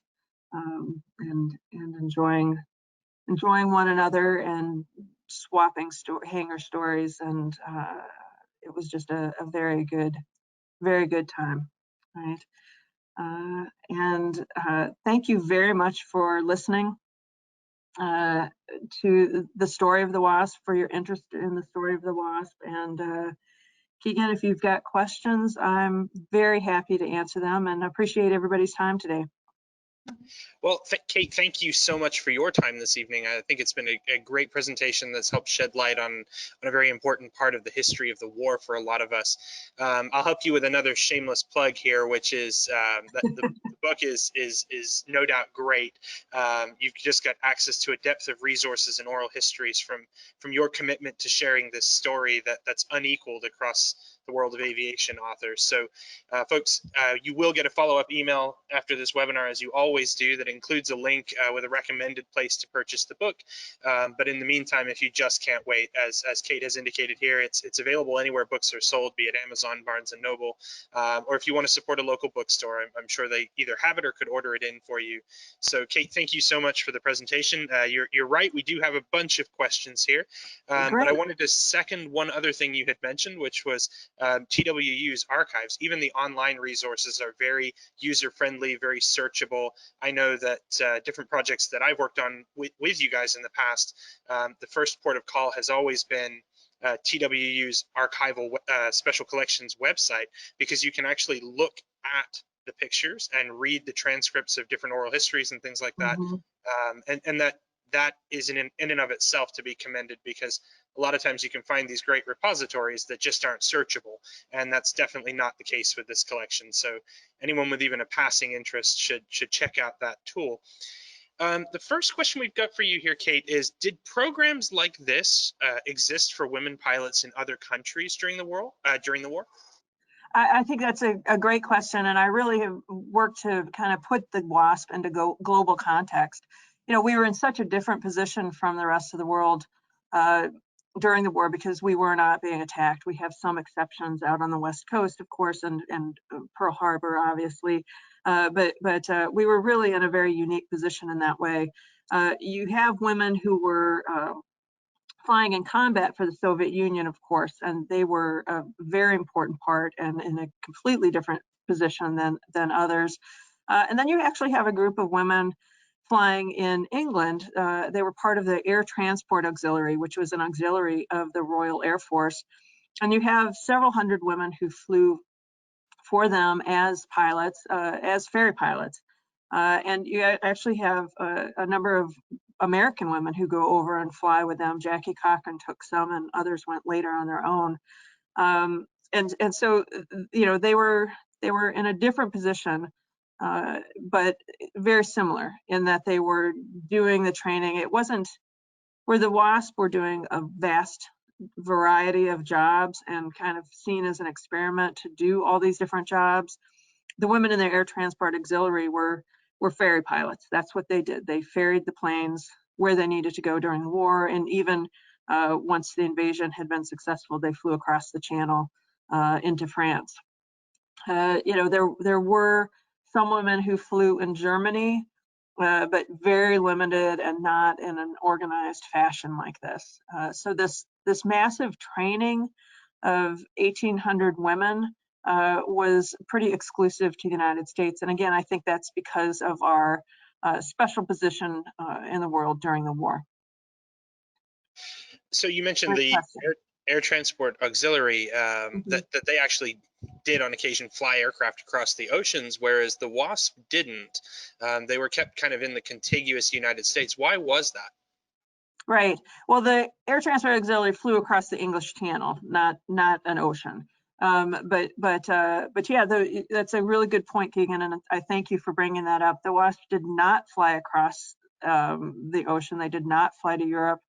And enjoying one another and swapping hangar stories, and it was just a very good time, right? And thank you very much for listening to the story of the WASP, for your interest in the story of the WASP. And Keegan, if you've got questions, I'm very happy to answer them, and appreciate everybody's time today. Well, Kate, thank you so much for your time this evening. I think it's been a great presentation that's helped shed light on a very important part of the history of the war for a lot of us. I'll help you with another shameless plug here, which is that the book is no doubt great. You've just got access to a depth of resources and oral histories from your commitment to sharing this story that's unequaled across the world of aviation authors. So folks, you will get a follow-up email after this webinar, as you always do, that includes a link with a recommended place to purchase the book. But in the meantime, if you just can't wait, as Kate has indicated here, it's available anywhere books are sold, be it Amazon, Barnes & Noble, or if you want to support a local bookstore, I'm sure they either have it or could order it in for you. So Kate, thank you so much for the presentation. You're right, we do have a bunch of questions here, but I wanted to second one other thing you had mentioned, which was TWU's archives. Even the online resources are very user-friendly, very searchable. I know that different projects that I've worked on with you guys in the past, the first port of call has always been TWU's archival special collections website, because you can actually look at the pictures and read the transcripts of different oral histories and things like that. And that is in and of itself to be commended, because a lot of times you can find these great repositories that just aren't searchable, and that's definitely not the case with this collection. So anyone with even a passing interest should check out that tool. The first question we've got for you here, Kate, is did programs like this exist for women pilots in other countries during the war? I think that's a great question, and I really have worked to kind of put the WASP into global context. You know, we were in such a different position from the rest of the world during the war because we were not being attacked. We have some exceptions out on the West Coast, of course, and Pearl Harbor, obviously, but we were really in a very unique position in that way. You have women who were flying in combat for the Soviet Union, of course, and they were a very important part and in a completely different position than others. And then you actually have a group of women flying in England. They were part of the Air Transport Auxiliary, which was an auxiliary of the Royal Air Force. And you have several hundred women who flew for them as pilots, as ferry pilots. And you actually have a number of American women who go over and fly with them. Jackie Cochran took some, and others went later on their own. And so, you know, they were in a different position, but very similar in that they were doing the training. It wasn't where the WASP were doing a vast variety of jobs and kind of seen as an experiment to do all these different jobs. The women in the Air Transport Auxiliary were ferry pilots. That's what they did. They ferried the planes where they needed to go during the war, and even once the invasion had been successful, they flew across the channel into France. You know, there were some women who flew in Germany, but very limited and not in an organized fashion like this. So this massive training of 1,800 women was pretty exclusive to the United States. And again, I think that's because of our special position in the world during the war. So you mentioned the Air Transport Auxiliary, that they actually did on occasion fly aircraft across the oceans, whereas the WASP didn't. They were kept kind of in the contiguous United States. Why was that? Right. Well, the Air Transport Auxiliary flew across the English Channel, not an ocean. But yeah, that's a really good point, Keegan, and I thank you for bringing that up. The WASP did not fly across the ocean. They did not fly to Europe.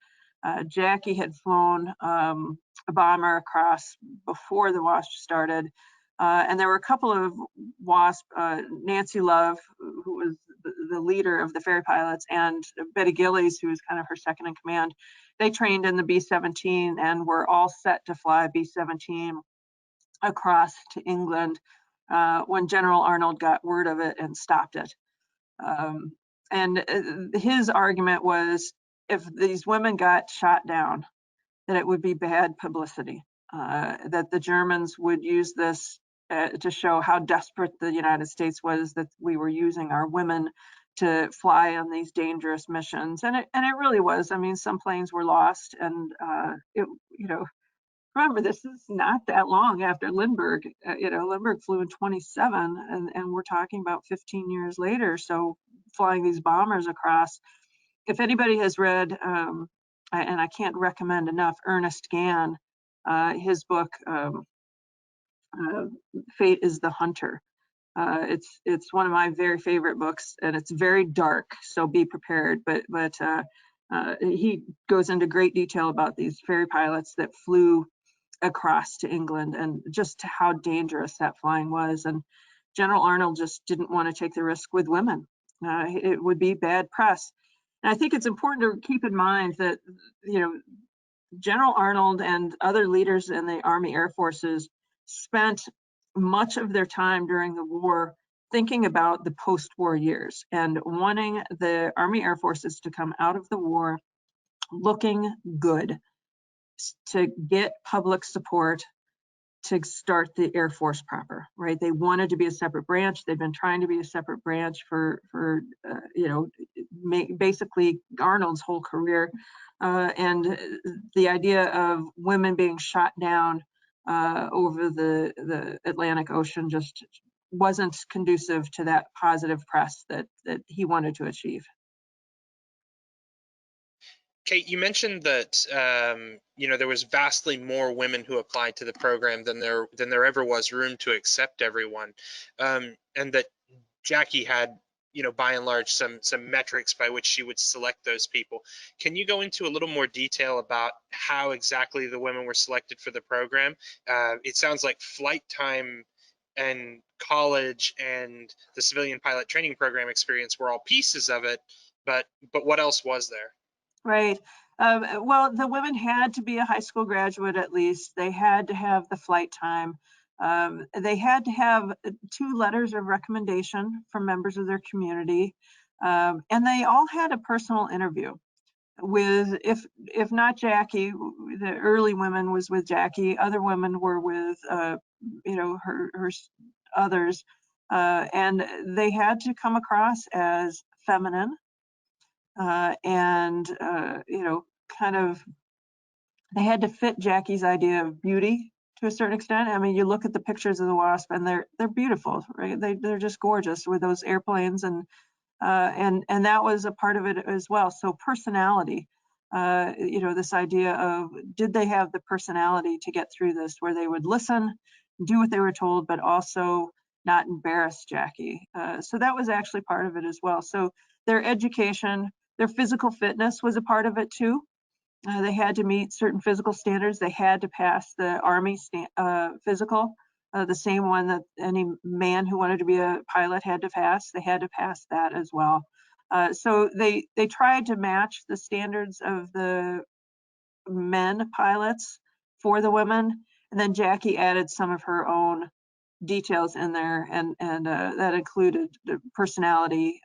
Jackie had flown a bomber across before the WASP started. And there were a couple of WASP, Nancy Love, who was the leader of the ferry pilots, and Betty Gillies, who was kind of her second in command. They trained in the B-17 and were all set to fly B-17 across to England when General Arnold got word of it and stopped it. And his argument was, if these women got shot down, that it would be bad publicity, that the Germans would use this to show how desperate the United States was that we were using our women to fly on these dangerous missions. And it really was. I mean, some planes were lost, and you know, remember, this is not that long after Lindbergh. You know, Lindbergh flew in 27, and we're talking about 15 years later. So flying these bombers across. If anybody has read, and I can't recommend enough, Ernest Gann, his book, Fate is the Hunter. It's one of my very favorite books, and it's very dark, so be prepared. But he goes into great detail about these ferry pilots that flew across to England and just how dangerous that flying was. And General Arnold just didn't want to take the risk with women. It would be bad press. And I think it's important to keep in mind that, you know, General Arnold and other leaders in the Army Air Forces spent much of their time during the war thinking about the post-war years and wanting the Army Air Forces to come out of the war looking good, to get public support to start the Air Force proper, right? They wanted to be a separate branch. They've been trying to be a separate branch for basically Arnold's whole career. And the idea of women being shot down over the Atlantic Ocean just wasn't conducive to that positive press that he wanted to achieve. Kate, you mentioned that there was vastly more women who applied to the program than there ever was room to accept everyone, and that Jackie had, by and large, some metrics by which she would select those people. Can you go into a little more detail about how exactly the women were selected for the program? It sounds like flight time and college and the civilian pilot training program experience were all pieces of it, but what else was there? Right. Well, the women had to be a high school graduate at least. They had to have the flight time. They had to have 2 letters of recommendation from members of their community. And they all had a personal interview with, if not Jackie, the early women was with Jackie, other women were with, her others. And they had to come across as feminine, and kind of, they had to fit Jackie's idea of beauty to a certain extent. I mean, you look at the pictures of the WASP and they're beautiful, right? They're just gorgeous with those airplanes, and that was a part of it as well. So personality, this idea of, did they have the personality to get through this, where they would listen, do what they were told, but also not embarrass Jackie. So that was actually part of it as well. So their education, their physical fitness was a part of it too. They had to meet certain physical standards. They had to pass the Army physical, the same one that any man who wanted to be a pilot had to pass. They had to pass that as well. So they tried to match the standards of the men pilots for the women. And then Jackie added some of her own details in there, and that included the personality,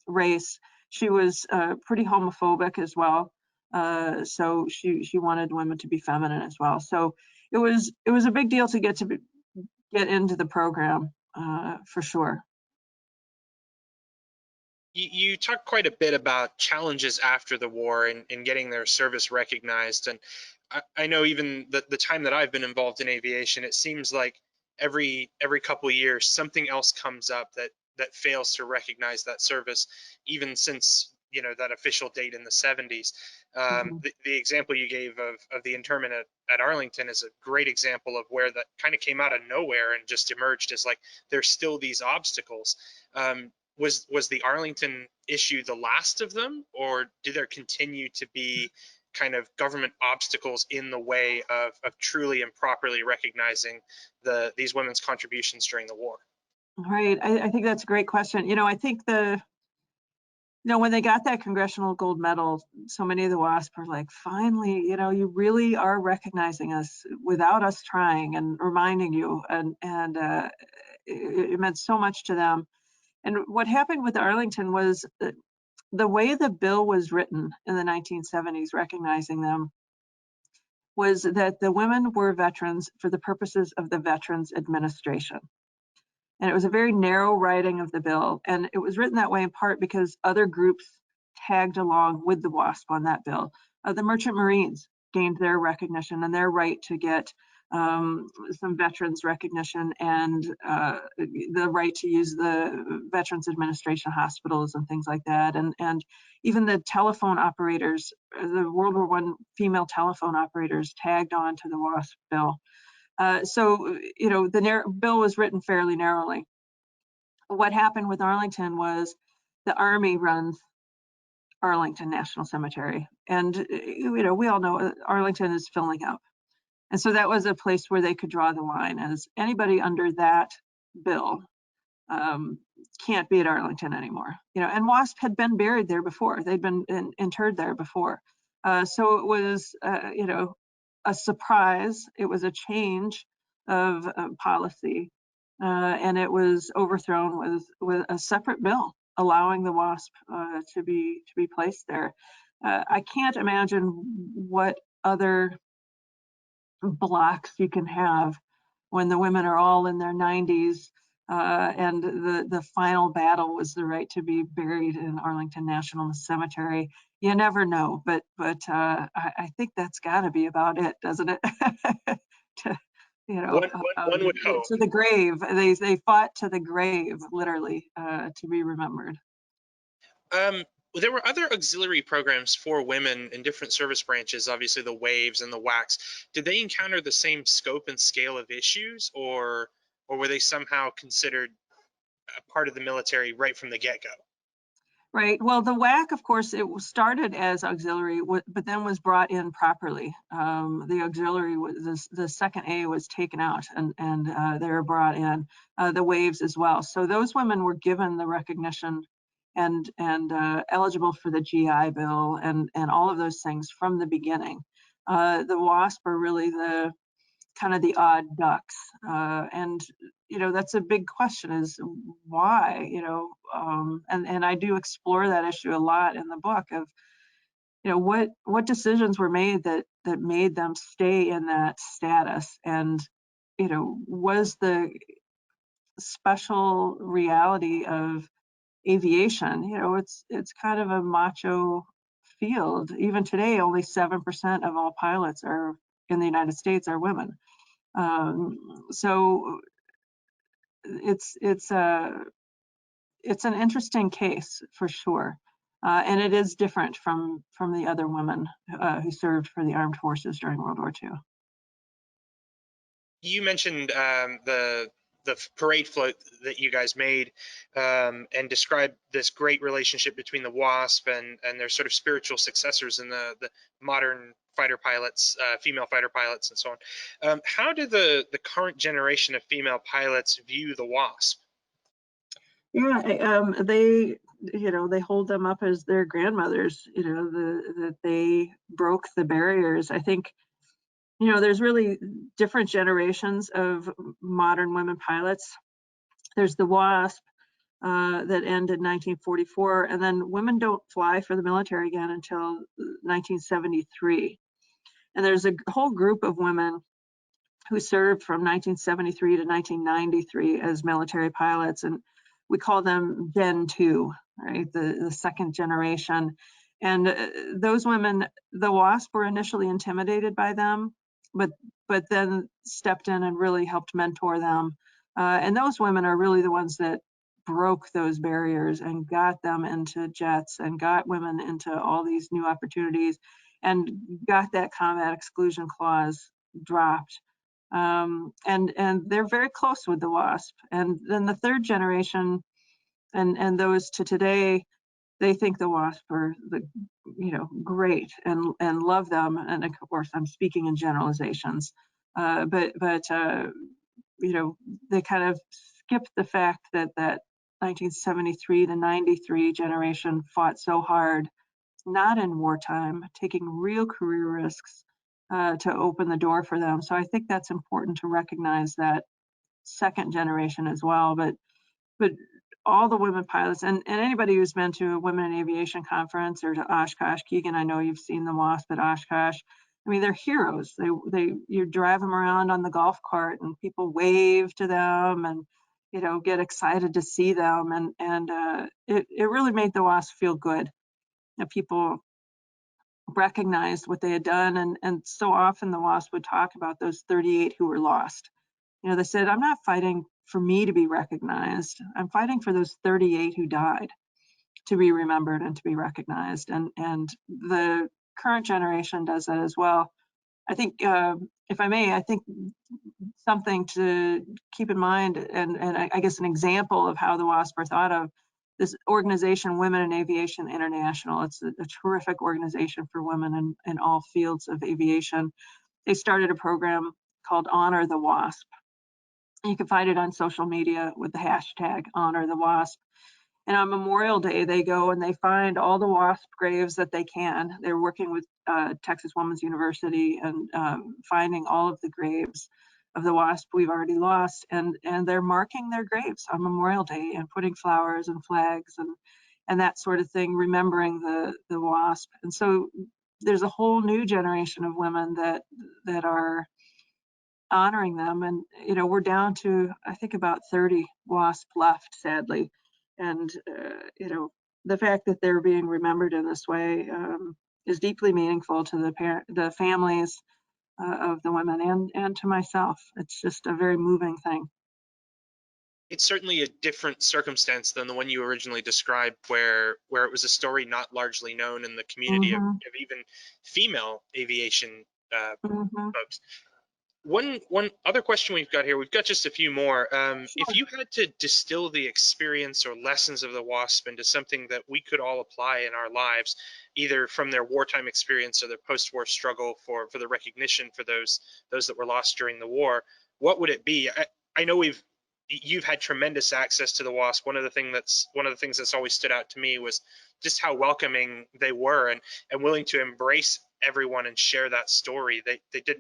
race. She was pretty homophobic as well, so she wanted women to be feminine as well. So it was a big deal to get into the program, for sure. You talked quite a bit about challenges after the war and getting their service recognized, and I know even the time that I've been involved in aviation, it seems like every couple of years something else comes up that fails to recognize that service, even since that official date in the 70s. The example you gave of the internment at Arlington is a great example of where that kind of came out of nowhere and just emerged as like, there's still these obstacles. Was the Arlington issue the last of them, or do there continue to be kind of government obstacles in the way of truly and properly recognizing these women's contributions during the war? Right. I think that's a great question. I think when they got that Congressional Gold Medal, so many of the WASP were like, finally, you really are recognizing us without us trying and reminding you, and it meant so much to them. And what happened with Arlington was the way the bill was written in the 1970s, recognizing them, was that the women were veterans for the purposes of the Veterans Administration. And it was a very narrow writing of the bill. And it was written that way in part because other groups tagged along with the WASP on that bill. The Merchant Marines gained their recognition and their right to get some veterans recognition, and the right to use the Veterans Administration hospitals and things like that. And even the telephone operators, the World War I female telephone operators tagged on to the WASP bill. So, the bill was written fairly narrowly. What happened with Arlington was the Army runs Arlington National Cemetery. And, we all know Arlington is filling up. And so that was a place where they could draw the line, as anybody under that bill can't be at Arlington anymore. And WASP had been buried there before. They'd been interred there before. So it was, a surprise. It was a change of policy. And it was overthrown with a separate bill allowing the WASP to be placed there. I can't imagine what other blocks you can have when the women are all in their 90s, and the final battle was the right to be buried in Arlington National Cemetery. You never know, but I think that's got to be about it, doesn't it? One would hope. To the grave. They fought to the grave, literally, to be remembered. There were other auxiliary programs for women in different service branches, obviously the WAVES and the WACs. Did they encounter the same scope and scale of issues, or were they somehow considered a part of the military right from the get-go? Right. Well, the WAC, of course, it started as auxiliary, but then was brought in properly. The auxiliary was the second A was taken out, and they were brought in. The WAVES as well. So those women were given the recognition and eligible for the GI Bill and all of those things from the beginning. The WASP are really the kind of the odd ducks, and that's a big question, is why, and I do explore that issue a lot in the book of what decisions were made that made them stay in that status, and was the special reality of aviation, it's kind of a macho field. Even today, only 7% of all pilots are in the United States are women. So it's an interesting case for sure, and it is different from the other women who served for the armed forces during World War II. You mentioned the parade float that you guys made, and described this great relationship between the WASP and their sort of spiritual successors in the modern fighter pilots, female fighter pilots, and so on. How do the current generation of female pilots view the WASP? Yeah, they hold them up as their grandmothers. That they broke the barriers. I think there's really different generations of modern women pilots. There's the WASP that ended in 1944, and then women don't fly for the military again until 1973. And there's a whole group of women who served from 1973 to 1993 as military pilots, and we call them Gen 2, right? The second generation. And those women, the WASP were initially intimidated by them, but then stepped in and really helped mentor them. And those women are really the ones that broke those barriers and got them into jets and got women into all these new opportunities and got that combat exclusion clause dropped. And they're very close with the WASP. And then the third generation and those to today, they think the WASP are great and love them. And of course, I'm speaking in generalizations, but they kind of skipped the fact that 1973 to 93 generation fought so hard, not in wartime, taking real career risks to open the door for them. So I think that's important to recognize that second generation as well. But all the women pilots and anybody who's been to a Women in Aviation conference or to Oshkosh, Keegan, I know you've seen the WASP at Oshkosh. I mean, they're heroes. You drive them around on the golf cart and people wave to them and get excited to see them, and it really made the WASP feel good. People recognized what they had done. And so often the WASP would talk about those 38 who were lost. You know, they said, I'm not fighting for me to be recognized. I'm fighting for those 38 who died to be remembered and to be recognized. And the current generation does that as well. I think, if I may, I think something to keep in mind, and I guess an example of how the WASP are thought of, this organization, Women in Aviation International. It's a terrific organization for women in all fields of aviation. They started a program called Honor the WASP. You can find it on social media with the hashtag Honor the WASP. And on Memorial Day, they go and they find all the WASP graves that they can. They're working with Texas Women's University and finding all of the graves of the WASP we've already lost. And they're marking their graves on Memorial Day and putting flowers and flags and that sort of thing, remembering the WASP. And so there's a whole new generation of women that are honoring them. And, you know, we're down to, I think, about 30 WASP left, sadly. And, you know, the fact that they're being remembered in this way is deeply meaningful to the families of the women and to myself. It's just a very moving thing. It's certainly a different circumstance than the one you originally described, where it was a story not largely known in the community of even female aviation folks. One other question we've got here, we've got just a few more. Sure. If you had to distill the experience or lessons of the WASP into something that we could all apply in our lives, either from their wartime experience or their post-war struggle for the recognition for those that were lost during the war, what would it be? I know you've had tremendous access to the WASP. One of the things that's always stood out to me was just how welcoming they were and willing to embrace everyone and share that story. They did.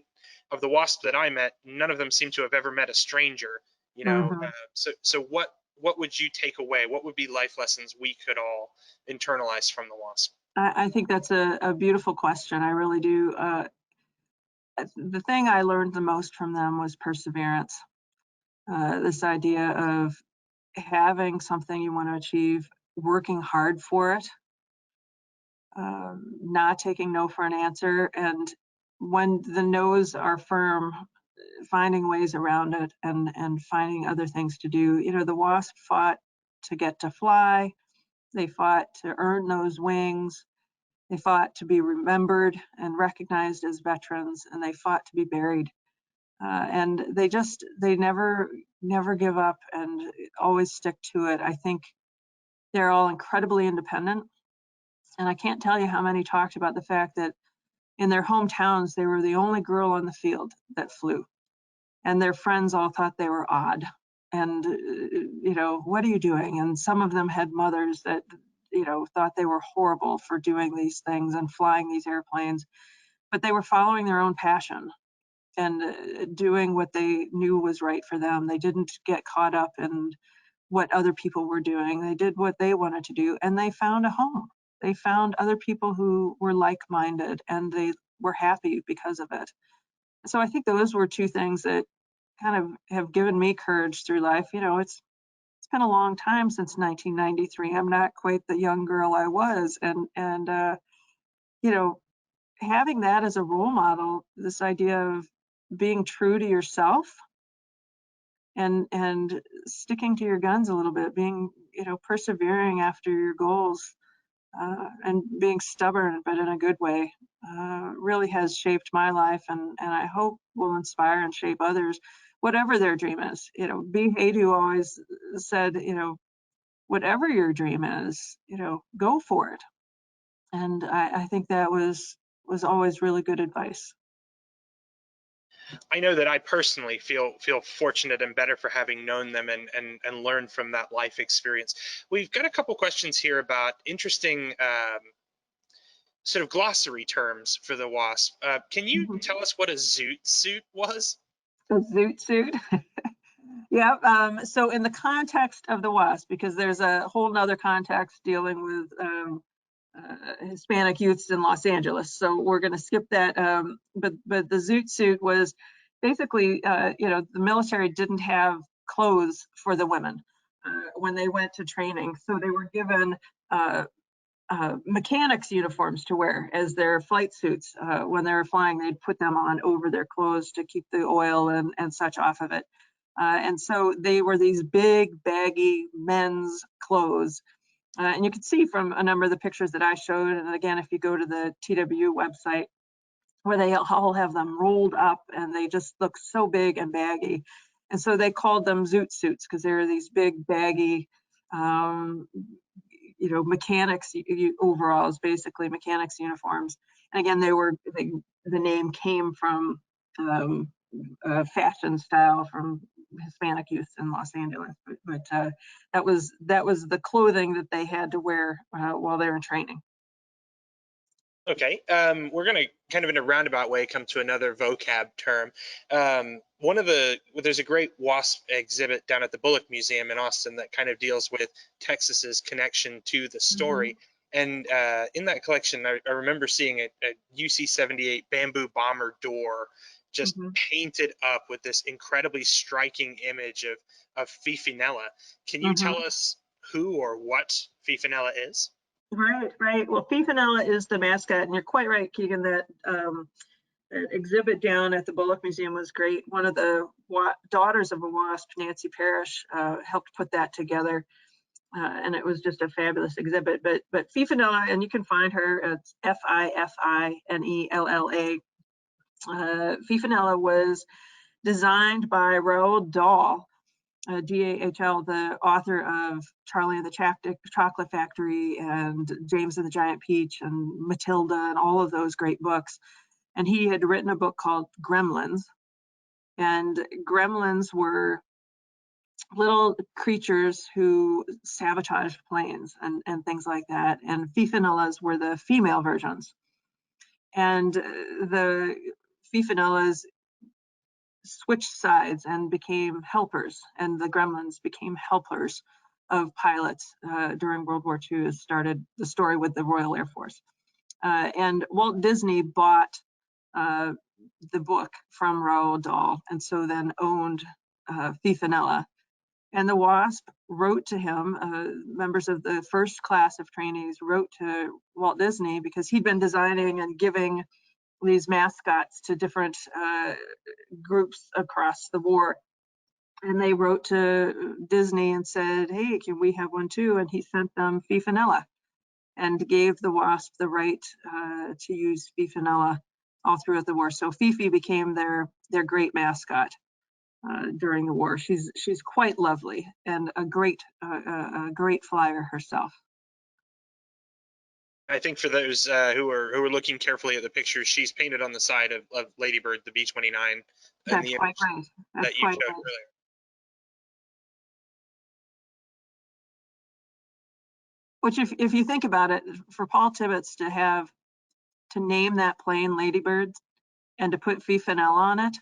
Of the WASP that I met, none of them seem to have ever met a stranger, you know. So what would you take away? What would be life lessons we could all internalize from the WASP? I think that's a beautiful question. I really do. The thing I learned the most from them was perseverance. This idea of having something you want to achieve, working hard for it, not taking no for an answer, and when the no's are firm, finding ways around it and finding other things to do. You know, the WASP fought to get to fly. They fought to earn those wings. They fought to be remembered and recognized as veterans, and they fought to be buried. And they never give up and always stick to it. I think they're all incredibly independent. And I can't tell you how many talked about the fact that in their hometowns, they were the only girl on the field that flew. And their friends all thought they were odd. And, you know, what are you doing? And some of them had mothers that, you know, thought they were horrible for doing these things and flying these airplanes. But they were following their own passion and doing what they knew was right for them. They didn't get caught up in what other people were doing. They did what they wanted to do, and they found a home. They found other people who were like-minded, and they were happy because of it. So I think those were two things that kind of have given me courage through life. You know, it's been a long time since 1993. I'm not quite the young girl I was, and you know, having that as a role model, this idea of being true to yourself and sticking to your guns a little bit, being, you know, persevering after your goals, and being stubborn, but in a good way, really has shaped my life, and I hope will inspire and shape others, whatever their dream is. You know, B. Haydu always said, you know, whatever your dream is, you know, go for it. And I think that was always really good advice. I know that I personally feel fortunate and better for having known them and learned from that life experience. We've got a couple questions here about interesting sort of glossary terms for the WASP. Can you tell us what a zoot suit was? A zoot suit. Yeah. So in the context of the WASP, because there's a whole nother context dealing with Hispanic youths in Los Angeles, so we're going to skip that. But the zoot suit was basically, you know, the military didn't have clothes for the women when they went to training, so they were given mechanics uniforms to wear as their flight suits. When they were flying, they'd put them on over their clothes to keep the oil and such off of it. And so they were these big, baggy men's clothes. And you can see from a number of the pictures that I showed, and again, if you go to the TW website, where they all have them rolled up and they just look so big and baggy. And so they called them zoot suits because they were these big, baggy, mechanics overalls, basically mechanics uniforms. And again, the name came from fashion style from Hispanic youth in Los Angeles. But that was the clothing that they had to wear while they were in training. Okay, we're going to kind of in a roundabout way come to another vocab term. There's a great WASP exhibit down at the Bullock Museum in Austin that kind of deals with Texas's connection to the story. And in that collection, I remember seeing a UC-78 bamboo bomber door just painted up with this incredibly striking image of Fifinella. Can you tell us who or what Fifinella is? Right. Well, Fifinella is the mascot, and you're quite right, Keegan, that that exhibit down at the Bullock Museum was great. One of the daughters of a WASP, Nancy Parrish, helped put that together, and it was just a fabulous exhibit. But Fifinella, and you can find her, it's Fifinella. Fifinella was designed by Roald Dahl, Dahl, the author of Charlie and the Chocolate Factory and James and the Giant Peach and Matilda and all of those great books. And he had written a book called Gremlins. And gremlins were little creatures who sabotaged planes and things like that. And Fifinellas were the female versions. And the Fifinellas switched sides and became helpers, and the gremlins became helpers of pilots during World War II. Started the story with the Royal Air Force. And Walt Disney bought the book from Roald Dahl, and so then owned Fifinella. And the WASP wrote to him, members of the first class of trainees wrote to Walt Disney because he'd been designing and giving these mascots to different groups across the war. And they wrote to Disney and said, hey, can we have one too? And he sent them Fifinella and gave the WASP the right to use Fifinella all throughout the war. So Fifi became their great mascot during the war. She's quite lovely and a great flyer herself. I think for those who are looking carefully at the pictures, she's painted on the side of Lady Bird, the B-29. That's quite right. That's that you showed earlier. Which, if you think about it, for Paul Tibbets to name that plane Lady Bird and to put Fifinella on it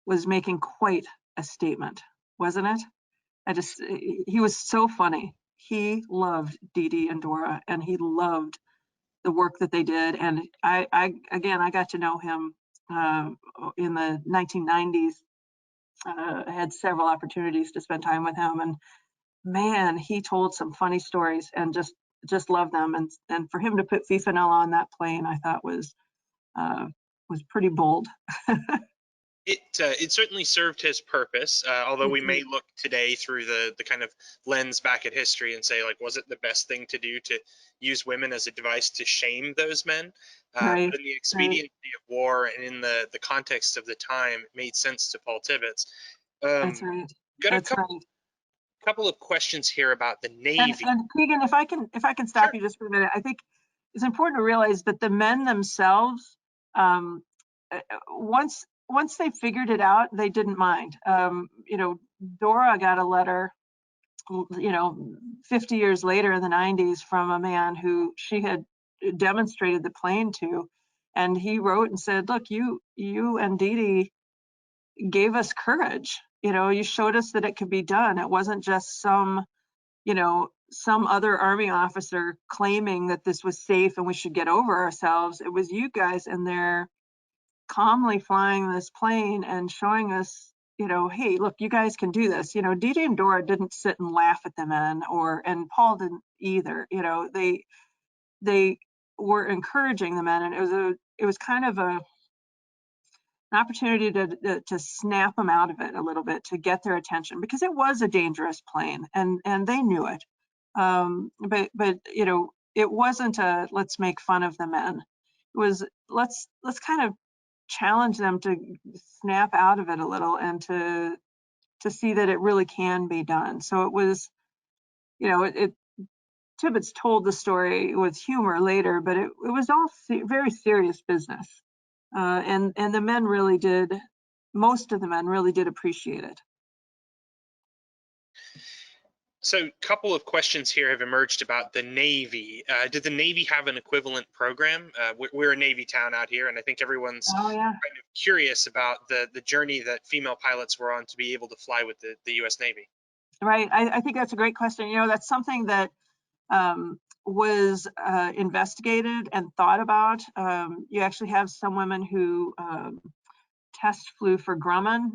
was making quite a statement, wasn't it? He was so funny. He loved Dee Dee and Dora, and he loved the work that they did. And I got to know him in the 1990s. I had several opportunities to spend time with him, and man, he told some funny stories and just loved them. And for him to put Fifinella on that plane, I thought was pretty bold. It certainly served his purpose, although we may look today through the kind of lens back at history and say, like, was it the best thing to do to use women as a device to shame those men? Right, but in the expediency of war and in the context of the time, it made sense to Paul Tibbets. That's right. Got a couple of questions here about the Navy. And Keegan, if I can stop you just for a minute, I think it's important to realize that the men themselves, once they figured it out, they didn't mind. Dora got a letter, 50 years later in the 90s from a man who she had demonstrated the plane to, and he wrote and said, look, you and Dee Dee gave us courage. You showed us that it could be done. It wasn't just some other Army officer claiming that this was safe and we should get over ourselves. It was you guys, and they're calmly flying this plane and showing us, hey, look, you guys can do this. Dee Dee and Dora didn't sit and laugh at the men, and Paul didn't either. they were encouraging the men, and it was kind of an opportunity to snap them out of it a little bit, to get their attention, because it was a dangerous plane, and they knew it. But you know, it wasn't a let's make fun of the men. It was let's kind of challenge them to snap out of it a little, and to see that it really can be done. So it was, you know, Tibbets told the story with humor later, but it was all very serious business. And the men really did, most of the men really did appreciate it. So a couple of questions here have emerged about the Navy. Did the Navy have an equivalent program? We're a Navy town out here, and I think everyone's Oh yeah, kind of curious about the journey that female pilots were on to be able to fly with the U.S. Navy. right. I think that's a great question. You know, that's something that was investigated and thought about. You actually have some women who test flew for Grumman,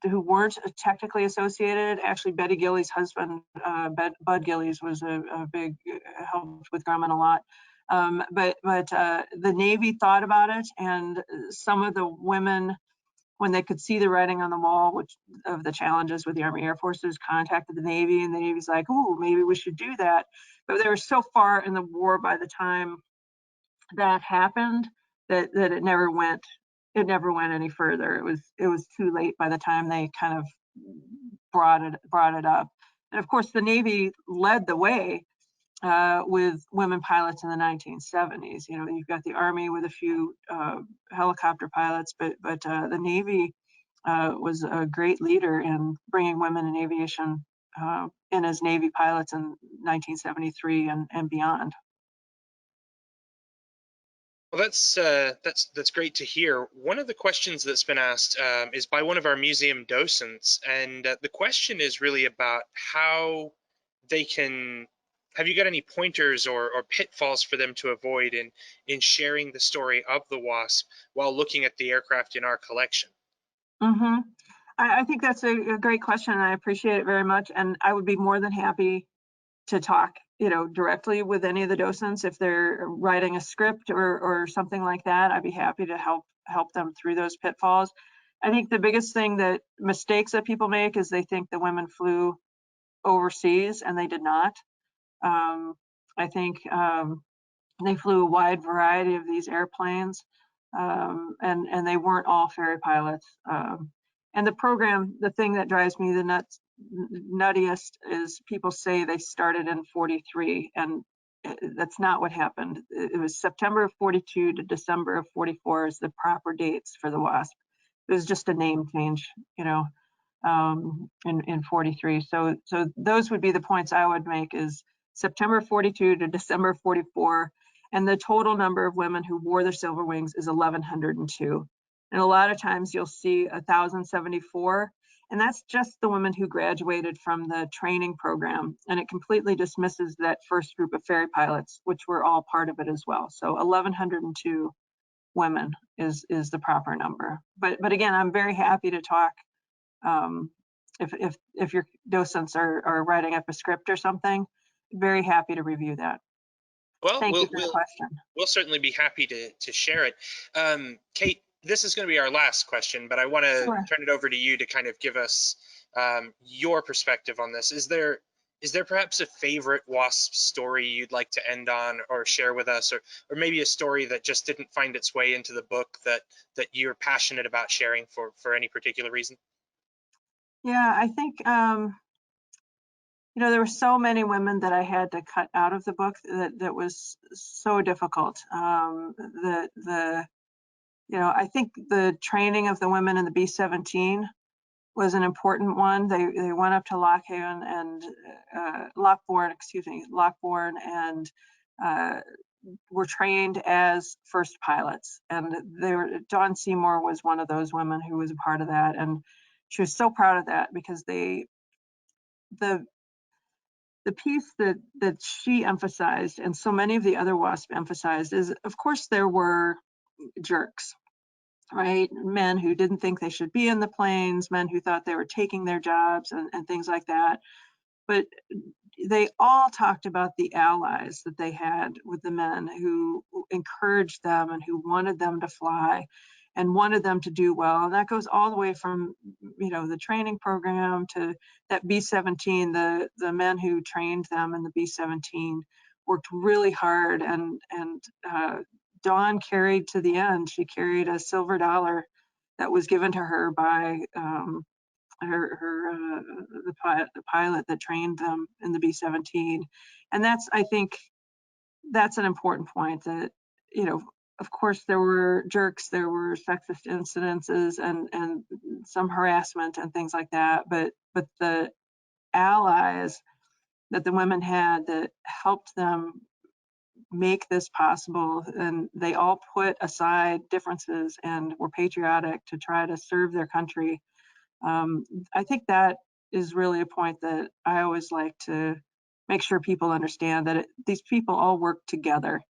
who weren't technically associated. Actually, Betty Gillies' husband, Bud Gillies, was a big help with Grumman a lot. But the Navy thought about it, and some of the women, when they could see the writing on the wall, which of the challenges with the Army Air Forces, contacted the Navy, and the Navy's like, "Oh, maybe we should do that." But they were so far in the war by the time that happened that it never went any further. It was too late by the time they kind of brought it up. And of course, the Navy led the way with women pilots in the 1970s. You know, you've got the Army with a few helicopter pilots, but the Navy was a great leader in bringing women in aviation in as Navy pilots in 1973 and beyond. Well, that's great to hear. One of the questions that's been asked is by one of our museum docents, and the question is really about how they can. Have you got any pointers or pitfalls for them to avoid in sharing the story of the WASP while looking at the aircraft in our collection? Mm-hmm. I think that's a great question, and I appreciate it very much. And I would be more than happy to talk, you know, directly with any of the docents if they're writing a script or something like that. I'd be happy to help them through those pitfalls. I think the biggest thing that mistakes that people make is they think the women flew overseas, and they did not. I think they flew a wide variety of these airplanes, and they weren't all ferry pilots. And the program, the thing that drives me the nuttiest is people say they started in 43, and that's not what happened. It was September of 42 to December of 44 is the proper dates for the WASP. It was just a name change, you know, in 43. So those would be the points I would make, is September 42 to December 44, and the total number of women who wore their silver wings is 1,102. And a lot of times you'll see 1,074, and that's just the women who graduated from the training program, and it completely dismisses that first group of ferry pilots, which were all part of it as well. So 1,102 women is the proper number. But again, I'm very happy to talk. If your docents are writing up a script or something, very happy to review that. Well, Thank you for the question. We'll certainly be happy to share it. Kate, this is going to be our last question, but I want to Sure. turn it over to you to kind of give us your perspective on this. Is there perhaps a favorite WASP story you'd like to end on or share with us, or maybe a story that just didn't find its way into the book that you're passionate about sharing for any particular reason? Yeah, I think you know, there were so many women that I had to cut out of the book that was so difficult. You know, I think the training of the women in the B-17 was an important one. They went up to Lockhaven and Lockbourne, and were trained as first pilots. And Dawn Seymour was one of those women who was a part of that, and she was so proud of that, because the piece that she emphasized, and so many of the other WASP emphasized, is of course there were jerks, right? Men who didn't think they should be in the planes, men who thought they were taking their jobs, and things like that. But they all talked about the allies that they had with the men who encouraged them and who wanted them to fly and wanted them to do well. And that goes all the way from, the training program to that B-17. The men who trained them in the B-17 worked really hard, and Dawn carried to the end. She carried a silver dollar that was given to her by the pilot that trained them in the B-17. And I think that's an important point, that, of course there were jerks, there were sexist incidences and some harassment and things like that, but the allies that the women had that helped them make this possible, and they all put aside differences and were patriotic to try to serve their country. I think that is really a point that I always like to make sure people understand, that these people all worked together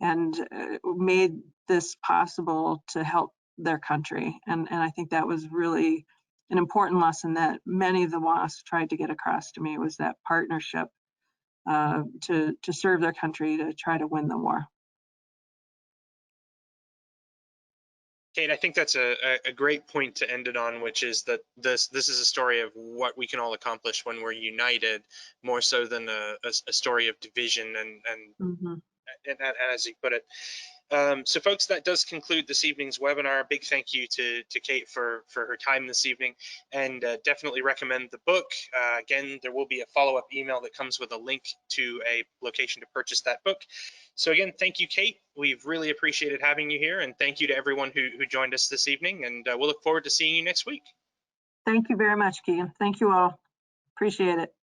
and made this possible to help their country. And I think that was really an important lesson that many of the WASP tried to get across to me, was that partnership to serve their country, to try to win the war. Kate, I think that's a great point to end it on, which is that this is a story of what we can all accomplish when we're united, more so than a story of division and as you put it. So folks, that does conclude this evening's webinar. A big thank you to Kate for her time this evening, and definitely recommend the book. Again, there will be a follow-up email that comes with a link to a location to purchase that book. So again, thank you, Kate. We've really appreciated having you here, and thank you to everyone who joined us this evening, and we'll look forward to seeing you next week. Thank you very much, Keegan. Thank you all. Appreciate it.